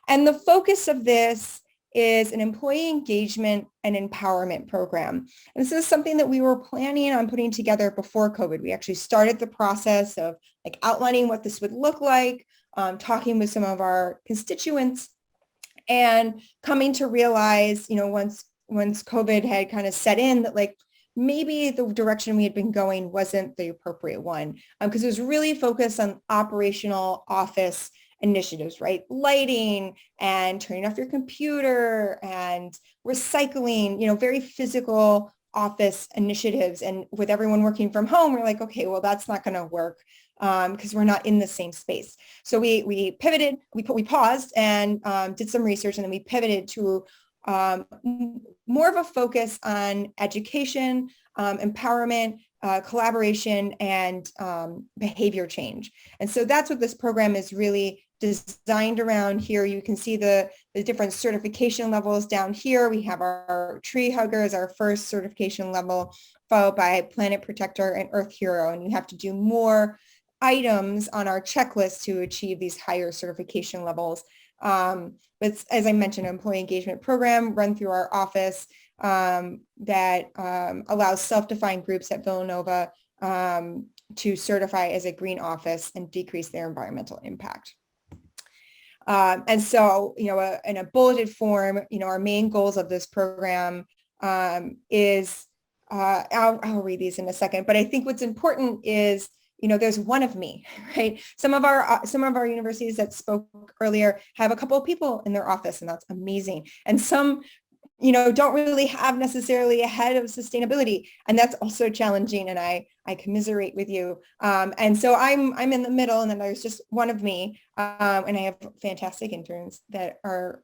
And the focus of this is an employee engagement and empowerment program. And this is something that we were planning on putting together before COVID. We actually started the process of like outlining what this would look like, talking with some of our constituents, and coming to realize, once COVID had kind of set in, that like maybe the direction we had been going wasn't the appropriate one, because it was really focused on operational office initiatives, right? Lighting and turning off your computer and recycling, very physical office initiatives. And with everyone working from home, we're like, okay, well, that's not going to work because we're not in the same space. So we pivoted, we paused and did some research, and then we pivoted to more of a focus on education, empowerment, collaboration, and behavior change. And so that's what this program is really designed around. Here you can see the different certification levels down here. We have our tree hugger as our first certification level, followed by Planet Protector and Earth Hero. And you have to do more items on our checklist to achieve these higher certification levels. But as I mentioned, an employee engagement program run through our office that allows self-defined groups at Villanova to certify as a green office and decrease their environmental impact. And so, in a bulleted form, our main goals of this program is, I'll read these in a second, but I think what's important is, there's one of me, right? Some of our universities that spoke earlier have a couple of people in their office, and that's amazing. And some, don't really have necessarily a head of sustainability, and that's also challenging. And I commiserate with you. And so I'm in the middle, and then there's just one of me, and I have fantastic interns that are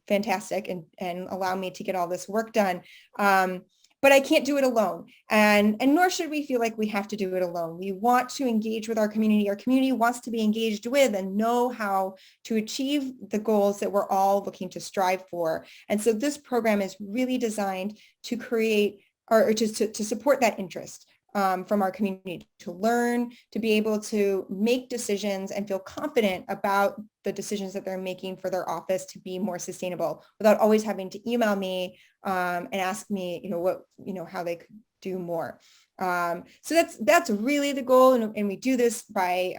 fantastic and allow me to get all this work done. But I can't do it alone. And nor should we feel like we have to do it alone. We want to engage with our community. Our community wants to be engaged with and know how to achieve the goals that we're all looking to strive for. And so this program is really designed to create or to support that interest from our community, to learn, to be able to make decisions and feel confident about the decisions that they're making for their office to be more sustainable without always having to email me and ask me, how they could do more. So that's really the goal. And we do this by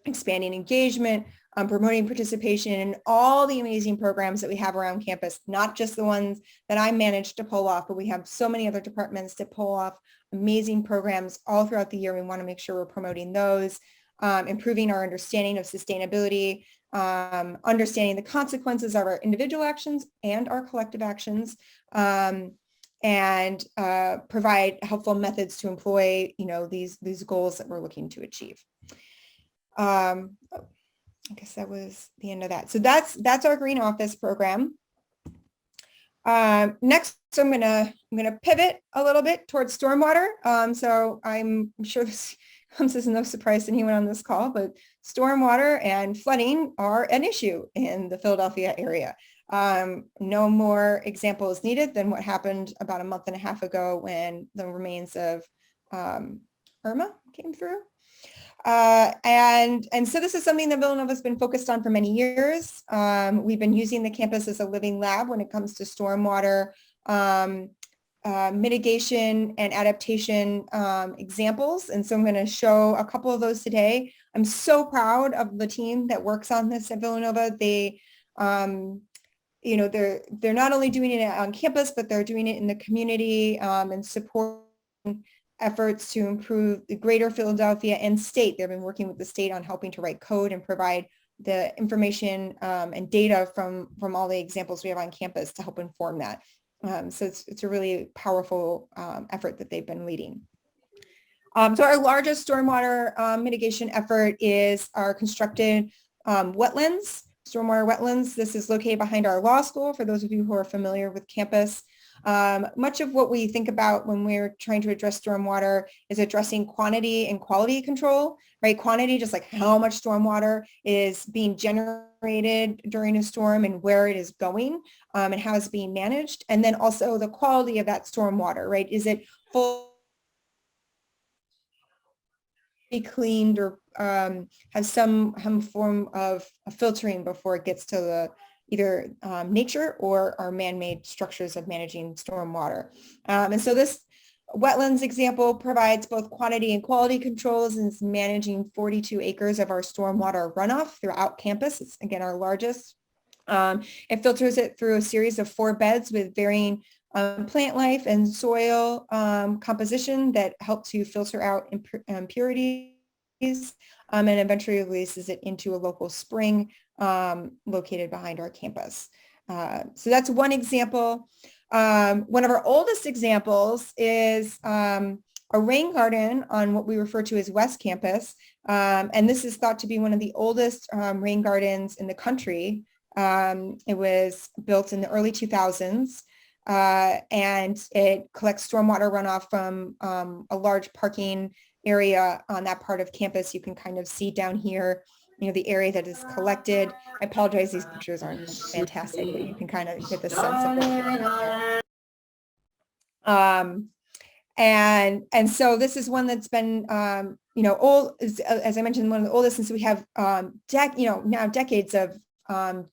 expanding engagement, promoting participation in all the amazing programs that we have around campus, not just the ones that I managed to pull off, but we have so many other departments that pull off amazing programs all throughout the year. We want to make sure we're promoting those, improving our understanding of sustainability, understanding the consequences of our individual actions and our collective actions, and provide helpful methods to employ, these goals that we're looking to achieve. I guess that was the end of that. So that's our Green Office program. Next, I'm gonna pivot a little bit towards stormwater. So I'm sure this comes as no surprise to anyone on this call, but stormwater and flooding are an issue in the Philadelphia area. No more examples needed than what happened about a month and a half ago when the remains of Irma came through. And so this is something that Villanova has been focused on for many years. We've been using the campus as a living lab when it comes to stormwater mitigation and adaptation examples. And so I'm going to show a couple of those today. I'm so proud of the team that works on this at Villanova. They, they're not only doing it on campus, but they're doing it in the community and supporting efforts to improve the greater Philadelphia and state. They've been working with the state on helping to write code and provide the information and data from all the examples we have on campus to help inform that. So it's a really powerful effort that they've been leading. So our largest stormwater mitigation effort is our constructed wetlands, stormwater wetlands. This is located behind our law school, for those of you who are familiar with campus. Much of what we think about when we're trying to address stormwater is addressing quantity and quality control, right? Quantity, just like how much stormwater is being generated during a storm and where it is going and how it's being managed. And then also the quality of that stormwater, right? Is it fully cleaned or has some form of filtering before it gets to either nature or our man-made structures of managing stormwater. And so this wetlands example provides both quantity and quality controls and is managing 42 acres of our stormwater runoff throughout campus. It's, again, our largest. It filters it through a series of 4 beds with varying plant life and soil composition that help to filter out impurities, and eventually releases it into a local spring located behind our campus. So that's one example. One of our oldest examples is a rain garden on what we refer to as West Campus. And this is thought to be one of the oldest rain gardens in the country. It was built in the early 2000s. And it collects stormwater runoff from a large parking area on that part of campus. You can kind of see down here, the area that is collected. I apologize, these pictures aren't fantastic, but you can kind of get the sense of it. And so this is one that's been, old, as I mentioned, one of the oldest, and so we have, now decades of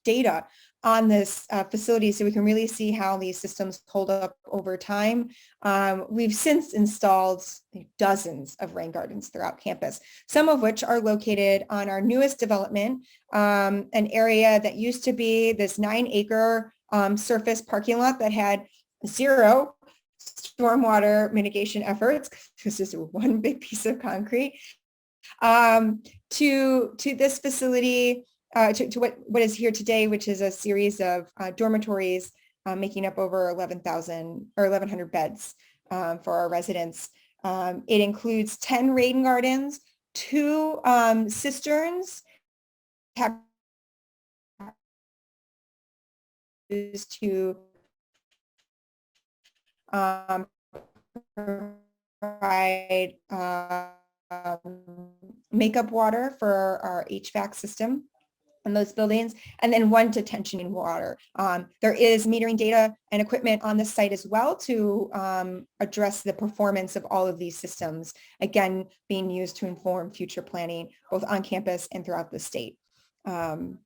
data on this facility, so we can really see how these systems hold up over time. We've since installed dozens of rain gardens throughout campus, some of which are located on our newest development, an area that used to be this 9-acre surface parking lot that had 0 stormwater mitigation efforts. This is one big piece of concrete. To this facility, to what is here today, which is a series of dormitories making up over 11,000 or 1,100 beds for our residents. It includes 10 rain gardens, 2 cisterns, used to provide makeup water for our HVAC system in those buildings, and then 1 detention water. There is metering data and equipment on the site as well to address the performance of all of these systems, again, being used to inform future planning, both on campus and throughout the state. And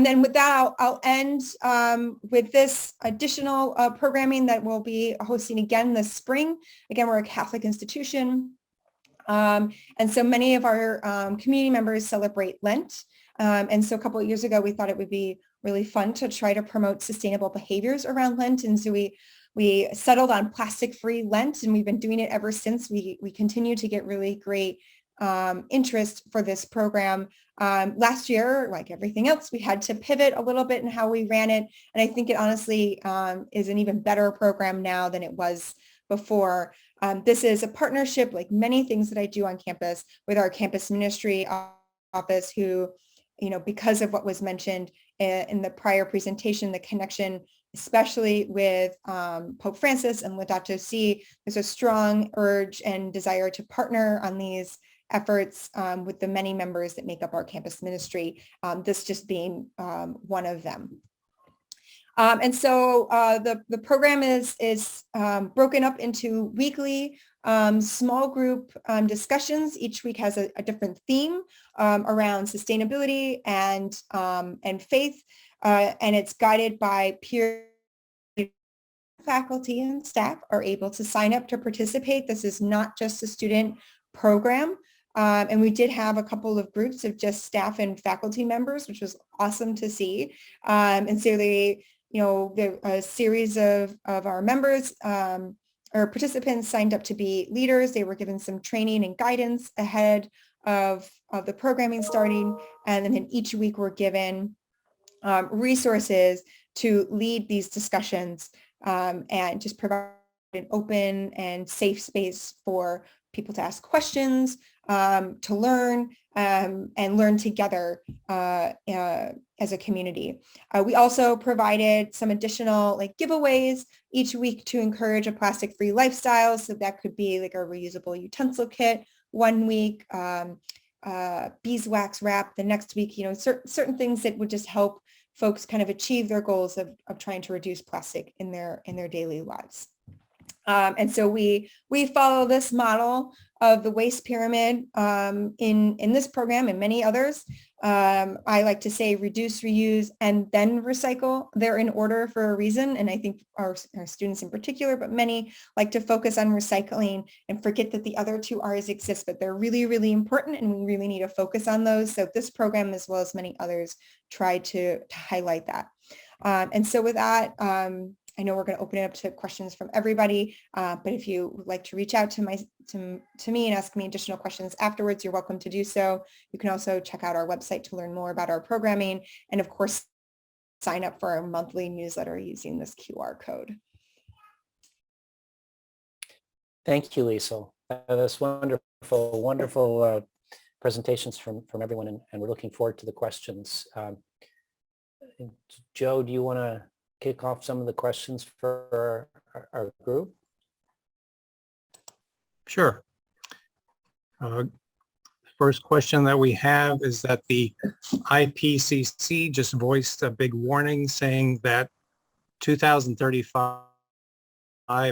then with that, I'll end with this additional programming that we'll be hosting again this spring. Again, we're a Catholic institution. And so many of our community members celebrate Lent. And so a couple of years ago, we thought it would be really fun to try to promote sustainable behaviors around Lent. And so we settled on plastic-free Lent, and we've been doing it ever since. We continue to get really great interest for this program. Last year, like everything else, we had to pivot a little bit in how we ran it. And I think it honestly is an even better program now than it was before. This is a partnership, like many things that I do on campus, with our campus ministry office, who, because of what was mentioned in the prior presentation, the connection, especially with Pope Francis and Laudato Si, there's a strong urge and desire to partner on these efforts with the many members that make up our campus ministry, this just being one of them. And so the program is broken up into weekly small group discussions. Each week has a different theme around sustainability and faith, and it's guided by peer faculty and staff are able to sign up to participate. This is not just a student program. And we did have a couple of groups of just staff and faculty members, which was awesome to see. And so a series of our members or participants signed up to be leaders. They were given some training and guidance ahead of the programming starting. And then each week we're given resources to lead these discussions and just provide an open and safe space for people to ask questions, to learn, and learn together as a community. We also provided some additional giveaways each week to encourage a plastic-free lifestyle. So that could be like a reusable utensil kit one week, beeswax wrap the next week, certain things that would just help folks kind of achieve their goals of trying to reduce plastic in their daily lives. And so we follow this model of the waste pyramid in this program and many others. I like to say reduce, reuse, and then recycle. They're in order for a reason. And I think our students in particular, but many like to focus on recycling and forget that the other two R's exist, but they're really, really important and we really need to focus on those. So this program, as well as many others, try to highlight that. And so with that, I know we're going to open it up to questions from everybody, but if you would like to reach out to me and ask me additional questions afterwards, you're welcome to do so. You can also check out our website to learn more about our programming, and of course, sign up for our monthly newsletter using this QR code. Thank you, Liesel. That's wonderful presentations from everyone, and we're looking forward to the questions. Joe, do you want to kick off some of the questions for our group? Sure. First question that we have is that the IPCC just voiced a big warning saying that 2035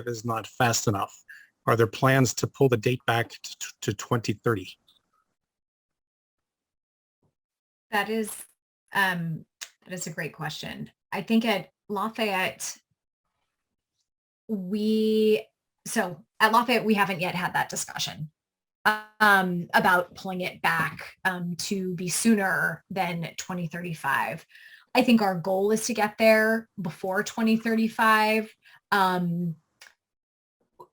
is not fast enough. Are there plans to pull the date back to 2030? That is a great question. I think at Lafayette, we haven't yet had that discussion about pulling it back to be sooner than 2035. I think our goal is to get there before 2035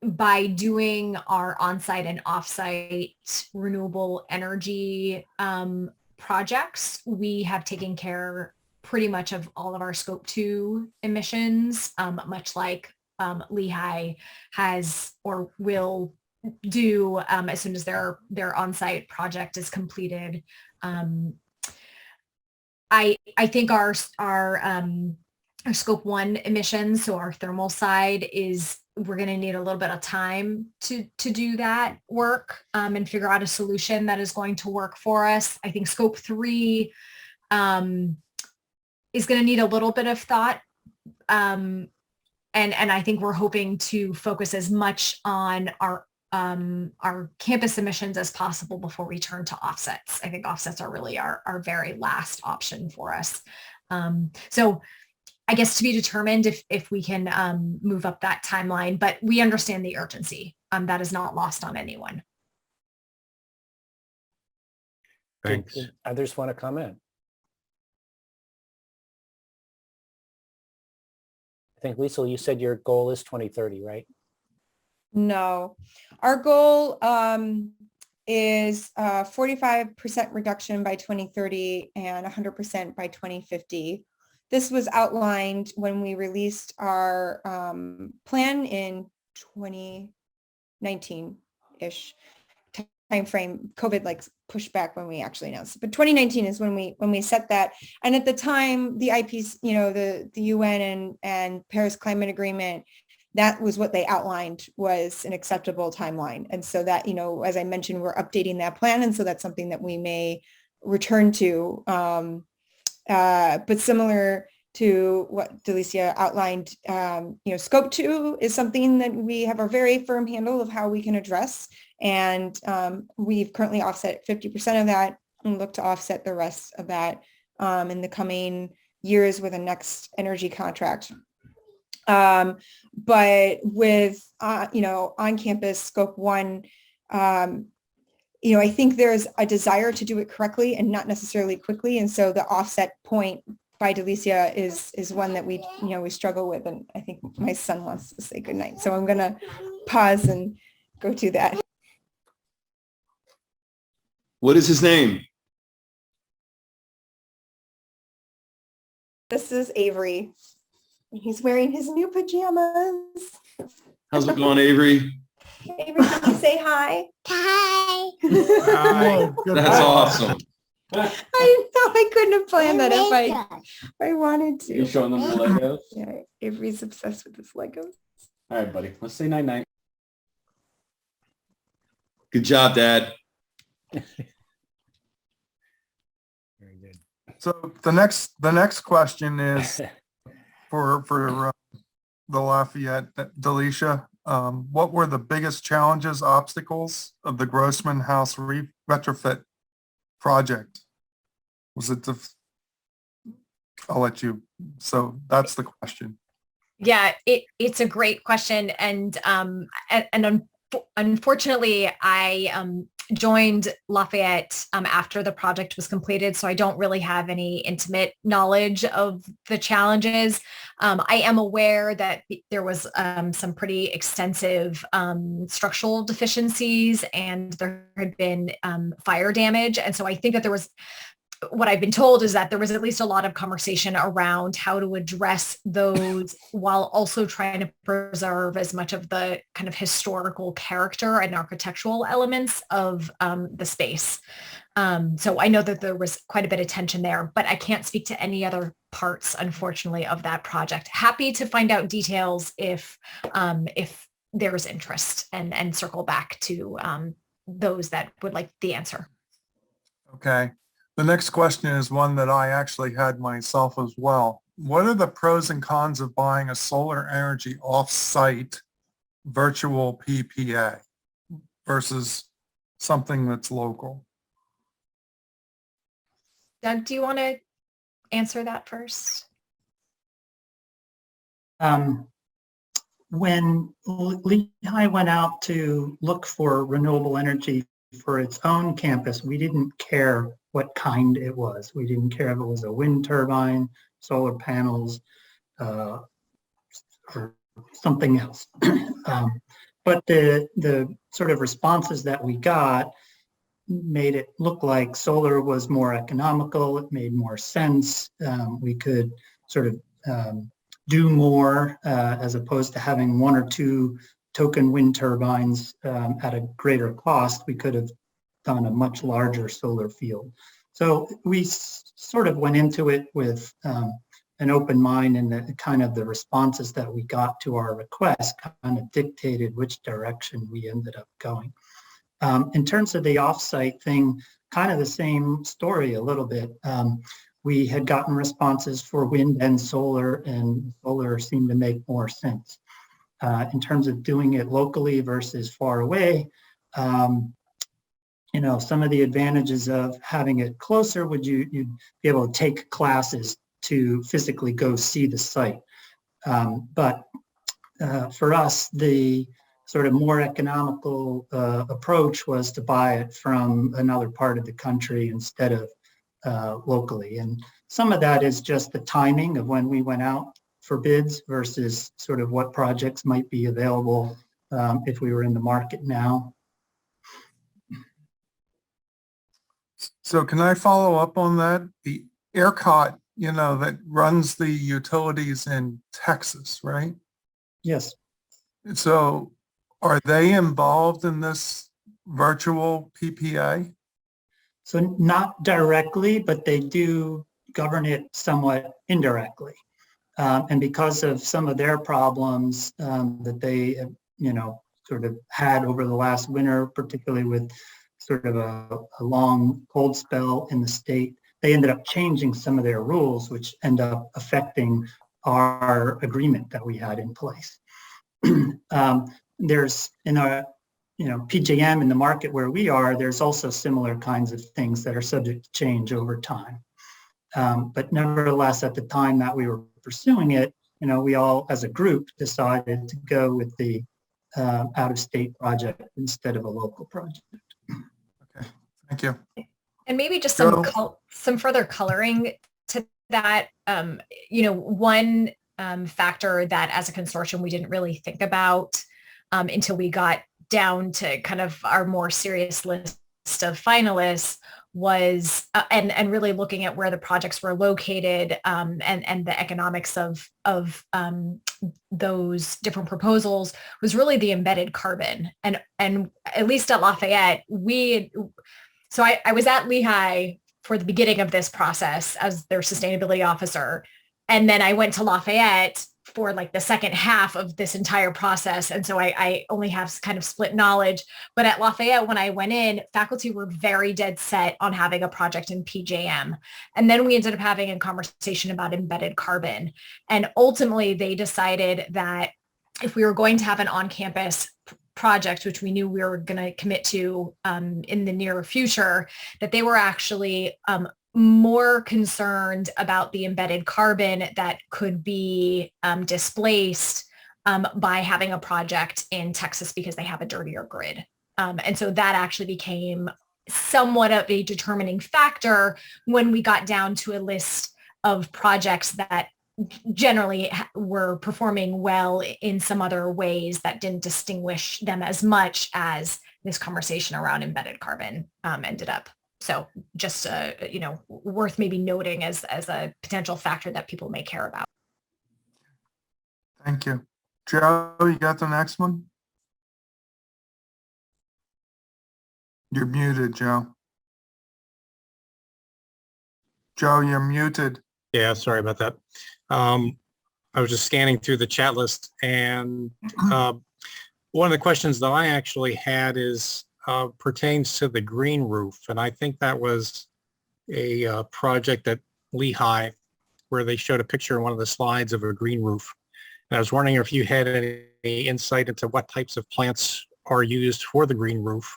by doing our on-site and off-site renewable energy projects. We have taken care pretty much of all of our scope 2 emissions, much like Lehigh has or will do as soon as their on-site project is completed. I think our scope 1 emissions, so our thermal side, we're going to need a little bit of time to do that work and figure out a solution that is going to work for us. I think scope 3 is going to need a little bit of thought. And I think we're hoping to focus as much on our campus emissions as possible before we turn to offsets. I think offsets are really our very last option for us. So I guess to be determined if we can move up that timeline, but we understand the urgency. That is not lost on anyone. Thanks. Did others want to comment? I think, Liesel, you said your goal is 2030, right? No, our goal is 45% reduction by 2030 and 100% by 2050. This was outlined when we released our plan in 2019-ish timeframe. COVID pushed back when we actually announced it, but 2019 is when we set that. And at the time, the IPCC, the UN and Paris Climate Agreement, that was what they outlined was an acceptable timeline. And so that, as I mentioned, we're updating that plan, and so that's something that we may return to. But similar to what Delicia outlined, scope 2 is something that we have a very firm handle of how we can address. And we've currently offset 50% of that and look to offset the rest of that in the coming years with a next energy contract. But with, on-campus scope 1, I think there's a desire to do it correctly and not necessarily quickly. And so the offset point by Delicia is one that we struggle with. And I think my son wants to say goodnight. So I'm going to pause and go to that. What is his name? This is Avery. He's wearing his new pajamas. How's it going, Avery? Avery, can you say hi? Hi. Hi. That's awesome. I know I couldn't have planned that if I wanted to. You showing them the Legos? Yeah, Avery's obsessed with his Legos. All right, buddy. Let's say night-night. Good job, Dad. Very good. So the next question is for the Lafayette, Delicia. what were the biggest challenges, obstacles of the Grossman House retrofit project? Was it I'll let you, so that's the question. Yeah, it's a great question. Unfortunately, I joined Lafayette after the project was completed, so I don't really have any intimate knowledge of the challenges. I am aware that there was some pretty extensive structural deficiencies, and there had been fire damage. And so I think that what I've been told is that there was at least a lot of conversation around how to address those while also trying to preserve as much of the kind of historical character and architectural elements of the space. So I know that there was quite a bit of tension there, but I can't speak to any other parts, unfortunately, of that project. Happy to find out details if there's interest and circle back to those that would like the answer. Okay. The next question is one that I actually had myself as well. What are the pros and cons of buying a solar energy off-site virtual PPA versus something that's local? Doug, do you want to answer that first? When Lehigh went out to look for renewable energy for its own campus, we didn't care what kind it was. We didn't care if it was a wind turbine, solar panels, or something else. But the sort of responses that we got made it look like solar was more economical. It made more sense. We could sort of do more as opposed to having one or two token wind turbines at a greater cost. We could have done a much larger solar field. So we sort of went into it with an open mind, and the kind of the responses that we got to our request kind of dictated which direction we ended up going. In terms of the offsite thing, kind of the same story a little bit. We had gotten responses for wind and solar seemed to make more sense. In terms of doing it locally versus far away, some of the advantages of having it closer would you'd be able to take classes to physically go see the site. But for us, the sort of more economical approach was to buy it from another part of the country instead of locally. And some of that is just the timing of when we went out for bids versus sort of what projects might be available if we were in the market now. So can I follow up on that? The ERCOT, that runs the utilities in Texas, right? Yes. So are they involved in this virtual PPA? So not directly, but they do govern it somewhat indirectly. And because of some of their problems that they, sort of had over the last winter, particularly with sort of a long cold spell in the state, they ended up changing some of their rules, which end up affecting our agreement that we had in place. There's in our, PJM in the market where we are, there's also similar kinds of things that are subject to change over time. But nevertheless, at the time that we were pursuing it, we all as a group decided to go with the out-of-state project instead of a local project. Okay, thank you. And maybe just some further coloring to that. One factor that as a consortium we didn't really think about until we got down to kind of our more serious list of finalists was and really looking at where the projects were located and the economics of those different proposals was really the embedded carbon. And at least at Lafayette, I was at Lehigh for the beginning of this process as their sustainability officer. And then I went to Lafayette for like the second half of this entire process. And so I only have kind of split knowledge. But at Lafayette, when I went in, faculty were very dead set on having a project in PJM. And then we ended up having a conversation about embedded carbon. And ultimately, they decided that if we were going to have an on-campus project, which we knew we were going to commit to in the near future, that they were actually more concerned about the embedded carbon that could be displaced by having a project in Texas because they have a dirtier grid. And so that actually became somewhat of a determining factor when we got down to a list of projects that generally were performing well in some other ways that didn't distinguish them as much as this conversation around embedded carbon ended up. So just, worth maybe noting as a potential factor that people may care about. Thank you. Joe, you got the next one? You're muted, Joe. Joe, you're muted. Yeah, sorry about that. I was just scanning through the chat list, and one of the questions that I actually had is pertains to the green roof, and I think that was a project at Lehigh where they showed a picture in one of the slides of a green roof. And I was wondering if you had any insight into what types of plants are used for the green roof.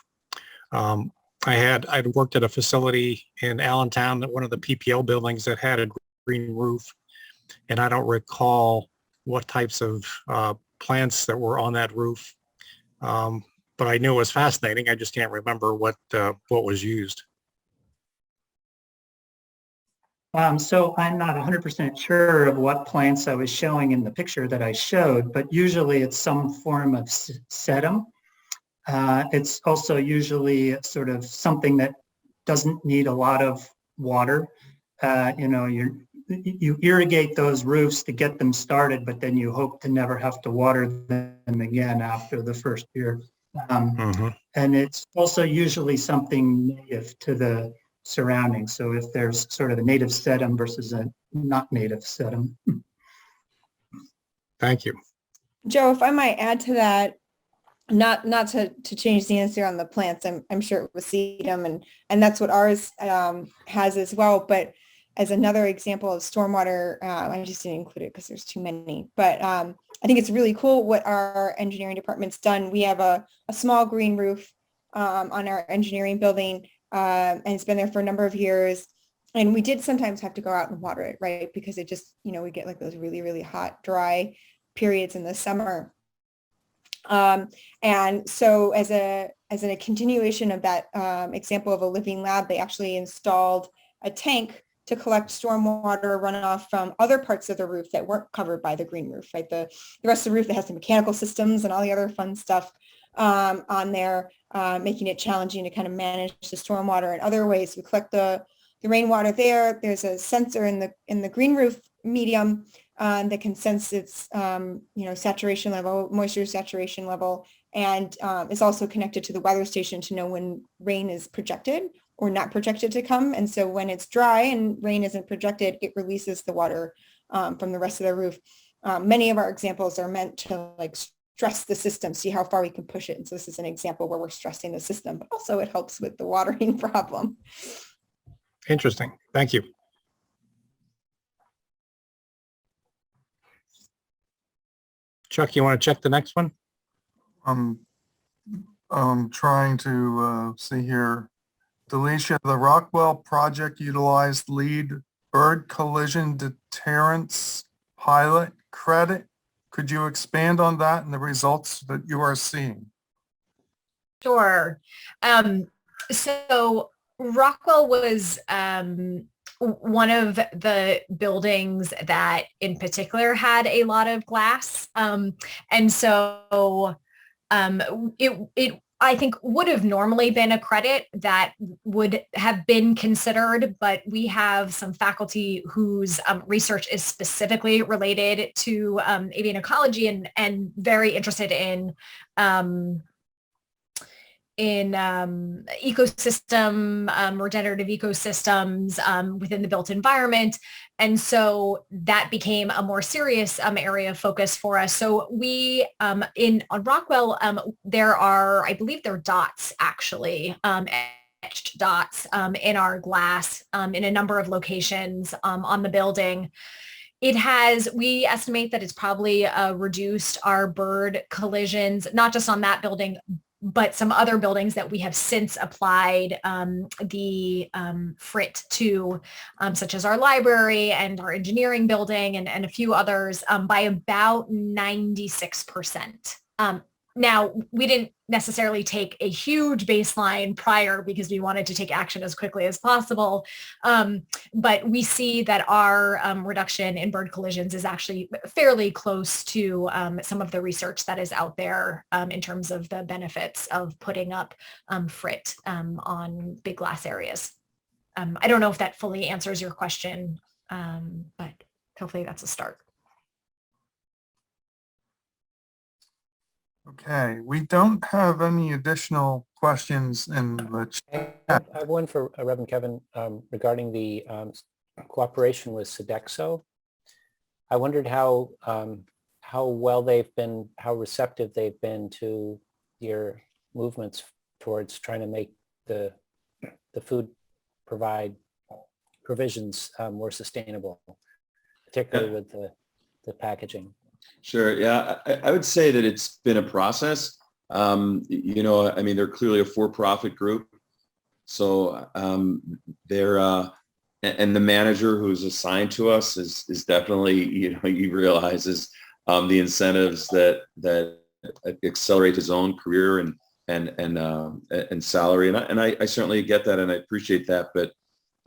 I'd worked at a facility in Allentown at one of the PPL buildings that had a green roof, and I don't recall what types of plants that were on that roof. But I knew it was fascinating. I just can't remember what was used. So I'm not 100% sure of what plants I was showing in the picture that I showed, but usually it's some form of sedum. It's also usually sort of something that doesn't need a lot of water. You irrigate those roofs to get them started, but then you hope to never have to water them again after the first year. And it's also usually something native to the surroundings. So if there's sort of a native sedum versus a not native sedum. Thank you. Joe, if I might add to that, not to change the answer on the plants, I'm sure it was sedum, and that's what ours has as well. But as another example of stormwater, I just didn't include it because there's too many. But I think it's really cool what our engineering department's done. We have a small green roof on our engineering building, and it's been there for a number of years. And we did sometimes have to go out and water it, right? Because it just, we get like those really, really hot, dry periods in the summer. And so as a continuation of that example of a living lab, they actually installed a tank to collect stormwater runoff from other parts of the roof that weren't covered by the green roof, right? The rest of the roof that has the mechanical systems and all the other fun stuff on there, making it challenging to kind of manage the stormwater in other ways. We collect the rainwater there. There's a sensor in the green roof medium that can sense its saturation level, moisture saturation level, and it's also connected to the weather station to know when rain is projected or not projected to come. And so when it's dry and rain isn't projected, it releases the water from the rest of the roof. Many of our examples are meant to stress the system, see how far we can push it. And so this is an example where we're stressing the system, but also it helps with the watering problem. Interesting. Thank you. Chuck, you want to check the next one? I'm trying to see here. Delicia, the Rockwell project utilized lead bird collision deterrence pilot credit. Could you expand on that and the results that you are seeing? Sure. So Rockwell was one of the buildings that in particular had a lot of glass. And so it I think would have normally been a credit that would have been considered, but we have some faculty whose research is specifically related to avian ecology and very interested in ecosystem, regenerative ecosystems within the built environment. And so that became a more serious area of focus for us. So we, on Rockwell, there are, I believe there are dots actually, etched dots in our glass in a number of locations on the building. We estimate that it's probably reduced our bird collisions, not just on that building, but some other buildings that we have since applied the FRIT to, such as our library and our engineering building and a few others, by about 96%. Now, we didn't necessarily take a huge baseline prior because we wanted to take action as quickly as possible. But we see that our reduction in bird collisions is actually fairly close to some of the research that is out there in terms of the benefits of putting up FRIT on big glass areas. I don't know if that fully answers your question, but hopefully that's a start. Okay, we don't have any additional questions in the chat. I have one for Reverend Kevin regarding the cooperation with Sodexo. I wondered how well they've been, how receptive they've been to your movements towards trying to make the food provisions more sustainable, particularly with the packaging. Sure. Yeah, I would say that it's been a process. You know, I mean, they're clearly a for-profit group. So they're, and the manager who's assigned to us is definitely, you know, he realizes the incentives that accelerate his own career and salary. And I certainly get that and I appreciate that. But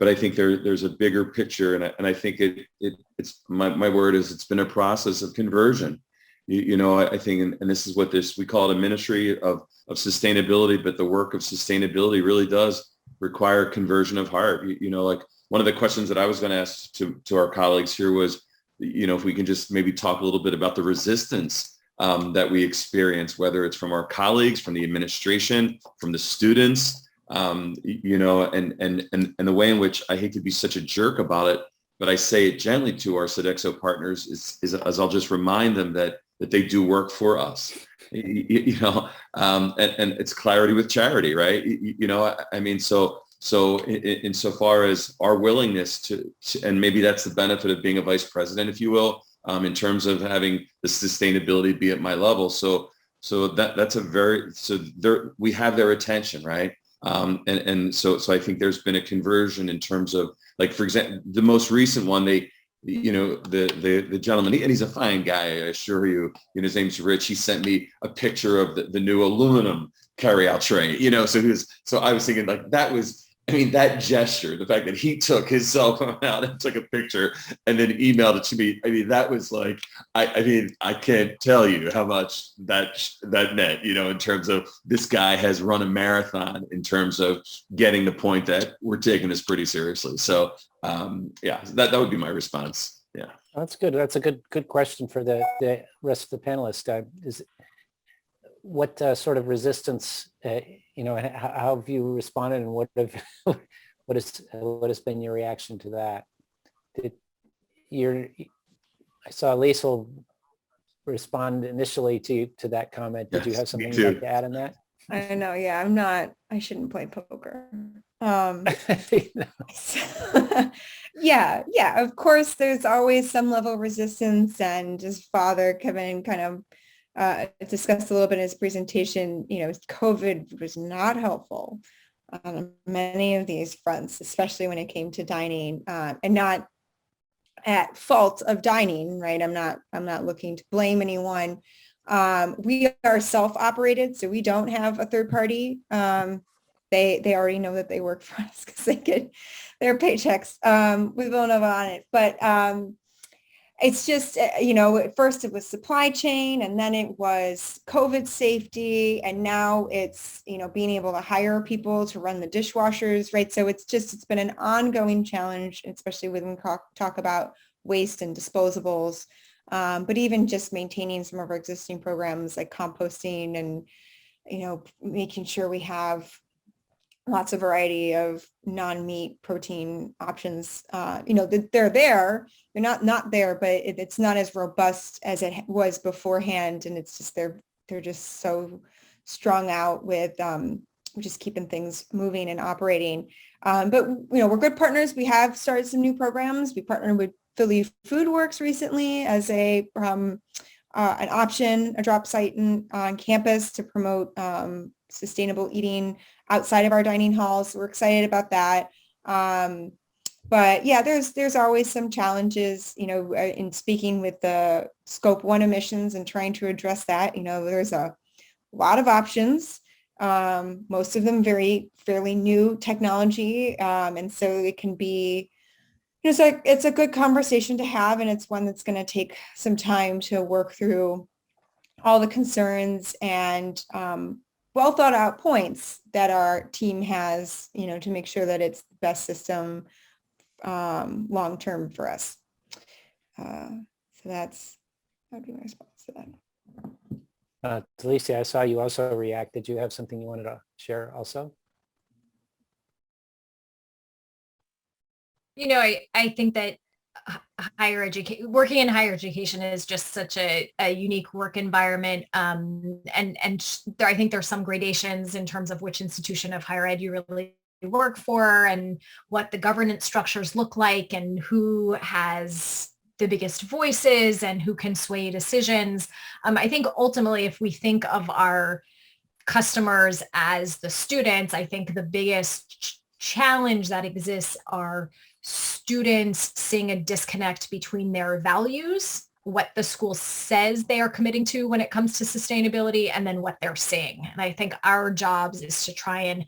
I think there's a bigger picture, and I think it's my word is it's been a process of conversion. You know, I think, and this is what we call it a ministry of sustainability, but the work of sustainability really does require conversion of heart. You know, like one of the questions that I was going to ask to our colleagues here was, you know, if we can just maybe talk a little bit about the resistance that we experience, whether it's from our colleagues, from the administration, from the students. You know, and the way in which I hate to be such a jerk about it, but I say it gently to our Sodexo partners is as I'll just remind them that they do work for us, you know, and it's clarity with charity, right? You know, I mean, so insofar as our willingness to, and maybe that's the benefit of being a vice president, if you will, in terms of having the sustainability be at my level. So that's we have their attention, right? And so I think there's been a conversion in terms of, like, for example, the most recent one, you know, the gentleman, and he's a fine guy, I assure you, his name's Rich. He sent me a picture of the new aluminum carryout tray, you know, so I was thinking, like, that was, I mean, that gesture, the fact that he took his cell phone out and took a picture and then emailed it to me. I mean, that was like, I mean, I can't tell you how much that meant, you know, in terms of this guy has run a marathon in terms of getting the point that we're taking this pretty seriously. So yeah, that would be my response. Yeah. That's good. That's a good question for the rest of the panelists. What sort of resistance, you know, how have you responded, and what has been your reaction to that? I saw Liesel respond initially to that comment. Did you have something you'd like to add on that? I know. Yeah, I shouldn't play poker. Yeah, of course, there's always some level of resistance, and as Father Kevin kind of discussed a little bit in his presentation, you know, COVID was not helpful on many of these fronts, especially when it came to dining, and not at fault of dining, right? I'm not looking to blame anyone. We are self-operated, so we don't have a third party. They already know that they work for us because they get their paychecks with Villanova on it. But it's just, you know, at first it was supply chain, and then it was COVID safety, and now it's, you know, being able to hire people to run the dishwashers, right? So it's been an ongoing challenge, especially when we talk about waste and disposables, but even just maintaining some of our existing programs like composting and, you know, making sure we have lots of variety of non-meat protein options. You know, they're there. They're not there, but it's not as robust as it was beforehand. And it's just, they're just so strung out with just keeping things moving and operating. But, you know, we're good partners. We have started some new programs. We partnered with Philly Food Works recently as an option, a drop site on campus to promote sustainable eating outside of our dining halls. We're excited about that. But yeah, there's always some challenges, in speaking with the Scope 1 emissions and trying to address that. There's a lot of options, most of them fairly new technology. And so it can be, so it's a good conversation to have, and it's one that's going to take some time to work through all the concerns and well thought out points that our team has, to make sure that it's the best system long-term for us. So that'd be my response to that. Delicia, I saw you also react. Did you have something you wanted to share also? I think that working in higher education is just such a unique work environment. And I think there's some gradations in terms of which institution of higher ed you really work for and what the governance structures look like and who has the biggest voices and who can sway decisions. I think ultimately, if we think of our customers as the students, I think the biggest challenge that exists are students seeing a disconnect between their values, what the school says they are committing to when it comes to sustainability, and then what they're seeing. And I think our jobs is to try and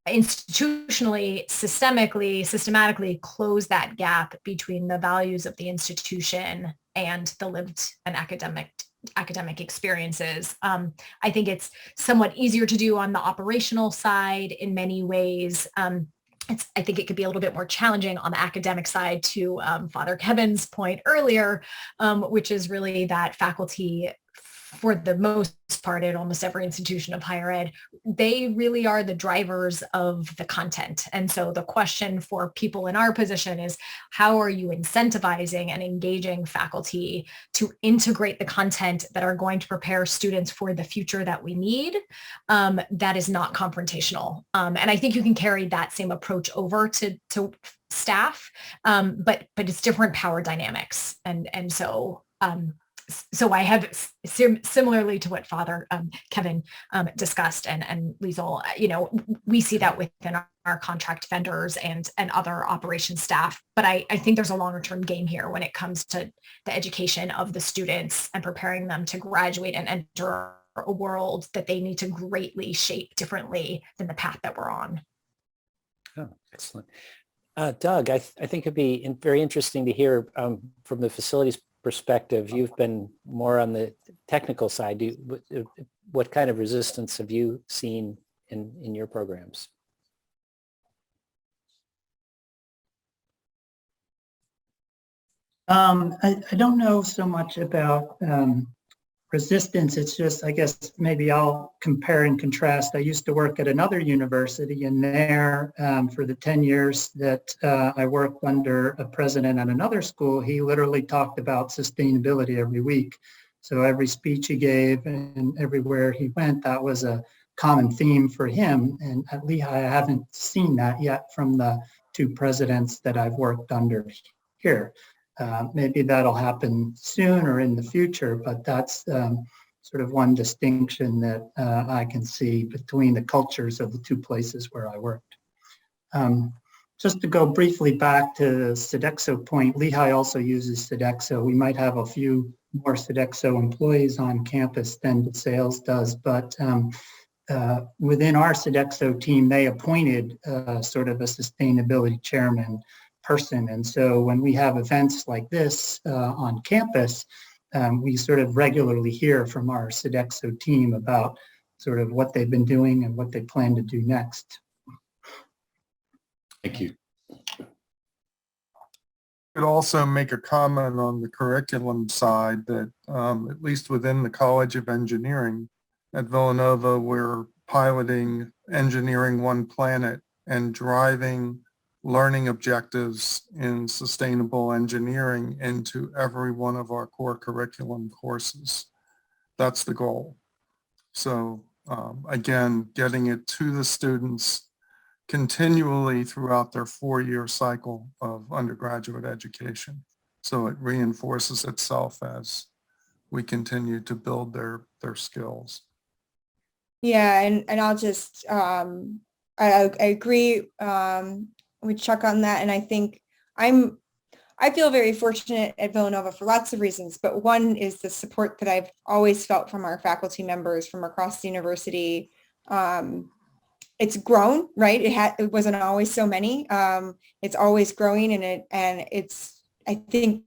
institutionally, systematically close that gap between the values of the institution and the lived and academic experiences. I think it's somewhat easier to do on the operational side in many ways. I think it could be a little bit more challenging on the academic side to Father Kevin's point earlier, which is really that faculty, for the most part at almost every institution of higher ed, they really are the drivers of the content. And so the question for people in our position is, how are you incentivizing and engaging faculty to integrate the content that are going to prepare students for the future that we need, that is not confrontational. And I think you can carry that same approach over to staff, but it's different power dynamics. And so I have similarly to what Father Kevin discussed and Liesel, we see that within our contract vendors and other operations staff. But I think there's a longer term game here when it comes to the education of the students and preparing them to graduate and enter a world that they need to greatly shape differently than the path that we're on. Oh, excellent. Doug, I think it'd be very interesting to hear from the facilities perspective. You've been more on the technical side. What kind of resistance have you seen in your programs? I don't know so much about resistance. It's just, I guess, maybe I'll compare and contrast. I used to work at another university, and there for the 10 years that I worked under a president at another school, he literally talked about sustainability every week. So every speech he gave and everywhere he went, that was a common theme for him. And at Lehigh, I haven't seen that yet from the two presidents that I've worked under here. Maybe that'll happen soon or in the future, but that's sort of one distinction that I can see between the cultures of the two places where I worked. Just to go briefly back to the Sodexo point, Lehigh also uses Sodexo. We might have a few more Sodexo employees on campus than DeSales does, but within our Sodexo team, they appointed sort of a sustainability chairman person. And so when we have events like this on campus, we sort of regularly hear from our Sodexo team about sort of what they've been doing and what they plan to do next. Thank you. Could also make a comment on the curriculum side that at least within the College of Engineering at Villanova, we're piloting Engineering One Planet and driving learning objectives in sustainable engineering into every one of our core curriculum courses. That's the goal. So again, getting it to the students continually throughout their 4-year cycle of undergraduate education. So it reinforces itself as we continue to build their skills. Yeah, and I'll just, I agree with Chuck on that. And I think I feel very fortunate at Villanova for lots of reasons, but one is the support that I've always felt from our faculty members from across the university. It's grown, right? It wasn't always so many. It's always growing, and I think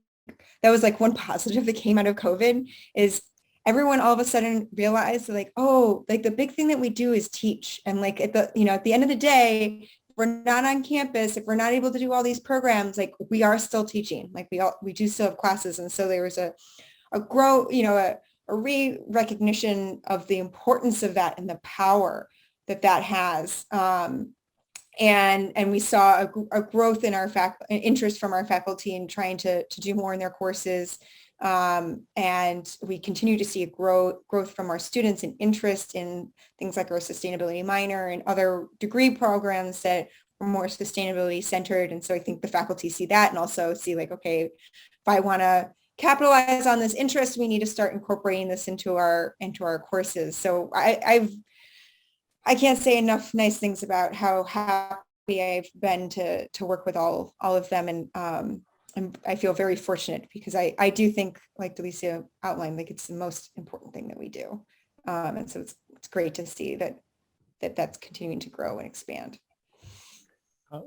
that was like one positive that came out of COVID is everyone all of a sudden realized like, oh, like the big thing that we do is teach. And like at the end of the day, if we're not on campus, if we're not able to do all these programs, like we are still teaching, like we do still have classes. And so there was a re-recognition of the importance of that and the power that has. And we saw a growth in our interest from our faculty in trying to do more in their courses. And we continue to see a growth from our students and interest in things like our sustainability minor and other degree programs that are more sustainability centered. And so I think the faculty see that and also see like, okay, if I want to capitalize on this interest, we need to start incorporating this into our courses. So I can't say enough nice things about how happy I've been to work with all of them. And I feel very fortunate because I do think, like Delicia outlined, like it's the most important thing that we do. And so it's great to see that's continuing to grow and expand.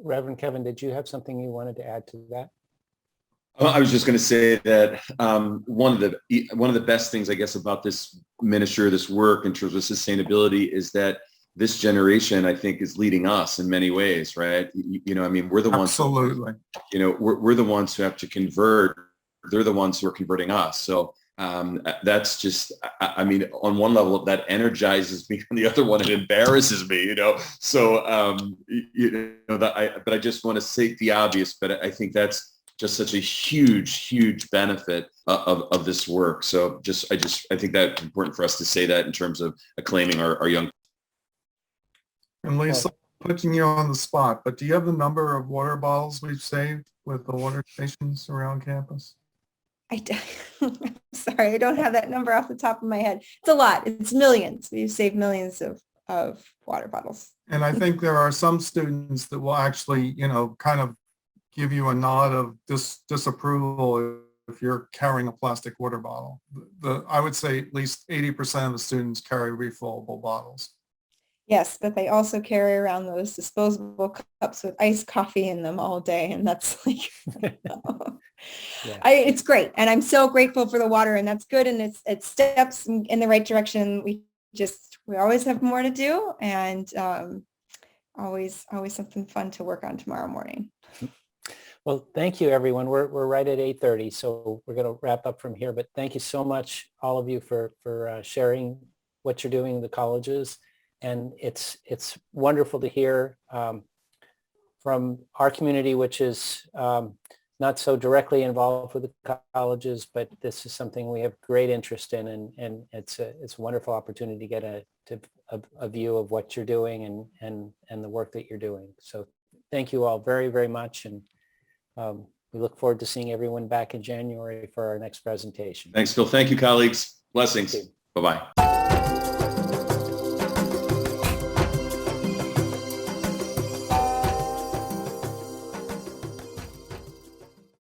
Reverend Kevin, did you have something you wanted to add to that? I was just going to say that one of the best things, I guess, about this ministry or this work in terms of sustainability is that this generation, I think, is leading us in many ways, right? I mean, we're the ones. Absolutely. We're the ones who have to convert. They're the ones who are converting us. So that's just, I mean, on one level that energizes me, on the other one it embarrasses me. So but I just want to state the obvious. But I think that's just such a huge benefit of this work. So I think that's important for us to say that in terms of acclaiming our young. And Liesel, putting you on the spot, but do you have the number of water bottles we've saved with the water stations around campus? I'm sorry, I don't have that number off the top of my head. It's a lot. It's millions. We've saved millions of water bottles. And I think there are some students that will actually, kind of give you a nod of disapproval if you're carrying a plastic water bottle. I would say at least 80% of the students carry refillable bottles. Yes, but they also carry around those disposable cups with iced coffee in them all day. And that's like, Yeah. It's great. And I'm so grateful for the water, and that's good. And it steps in the right direction. We always have more to do, and always something fun to work on tomorrow morning. Well, thank you, everyone. We're right at 8:30, so we're going to wrap up from here. But thank you so much, all of you, for sharing what you're doing in the colleges. And it's wonderful to hear from our community, which is not so directly involved with the colleges, but this is something we have great interest in, and it's a wonderful opportunity to get a view of what you're doing and the work that you're doing. So thank you all very, very much, and we look forward to seeing everyone back in January for our next presentation. Thanks, Phil. Thank you, colleagues. Blessings. Bye-bye.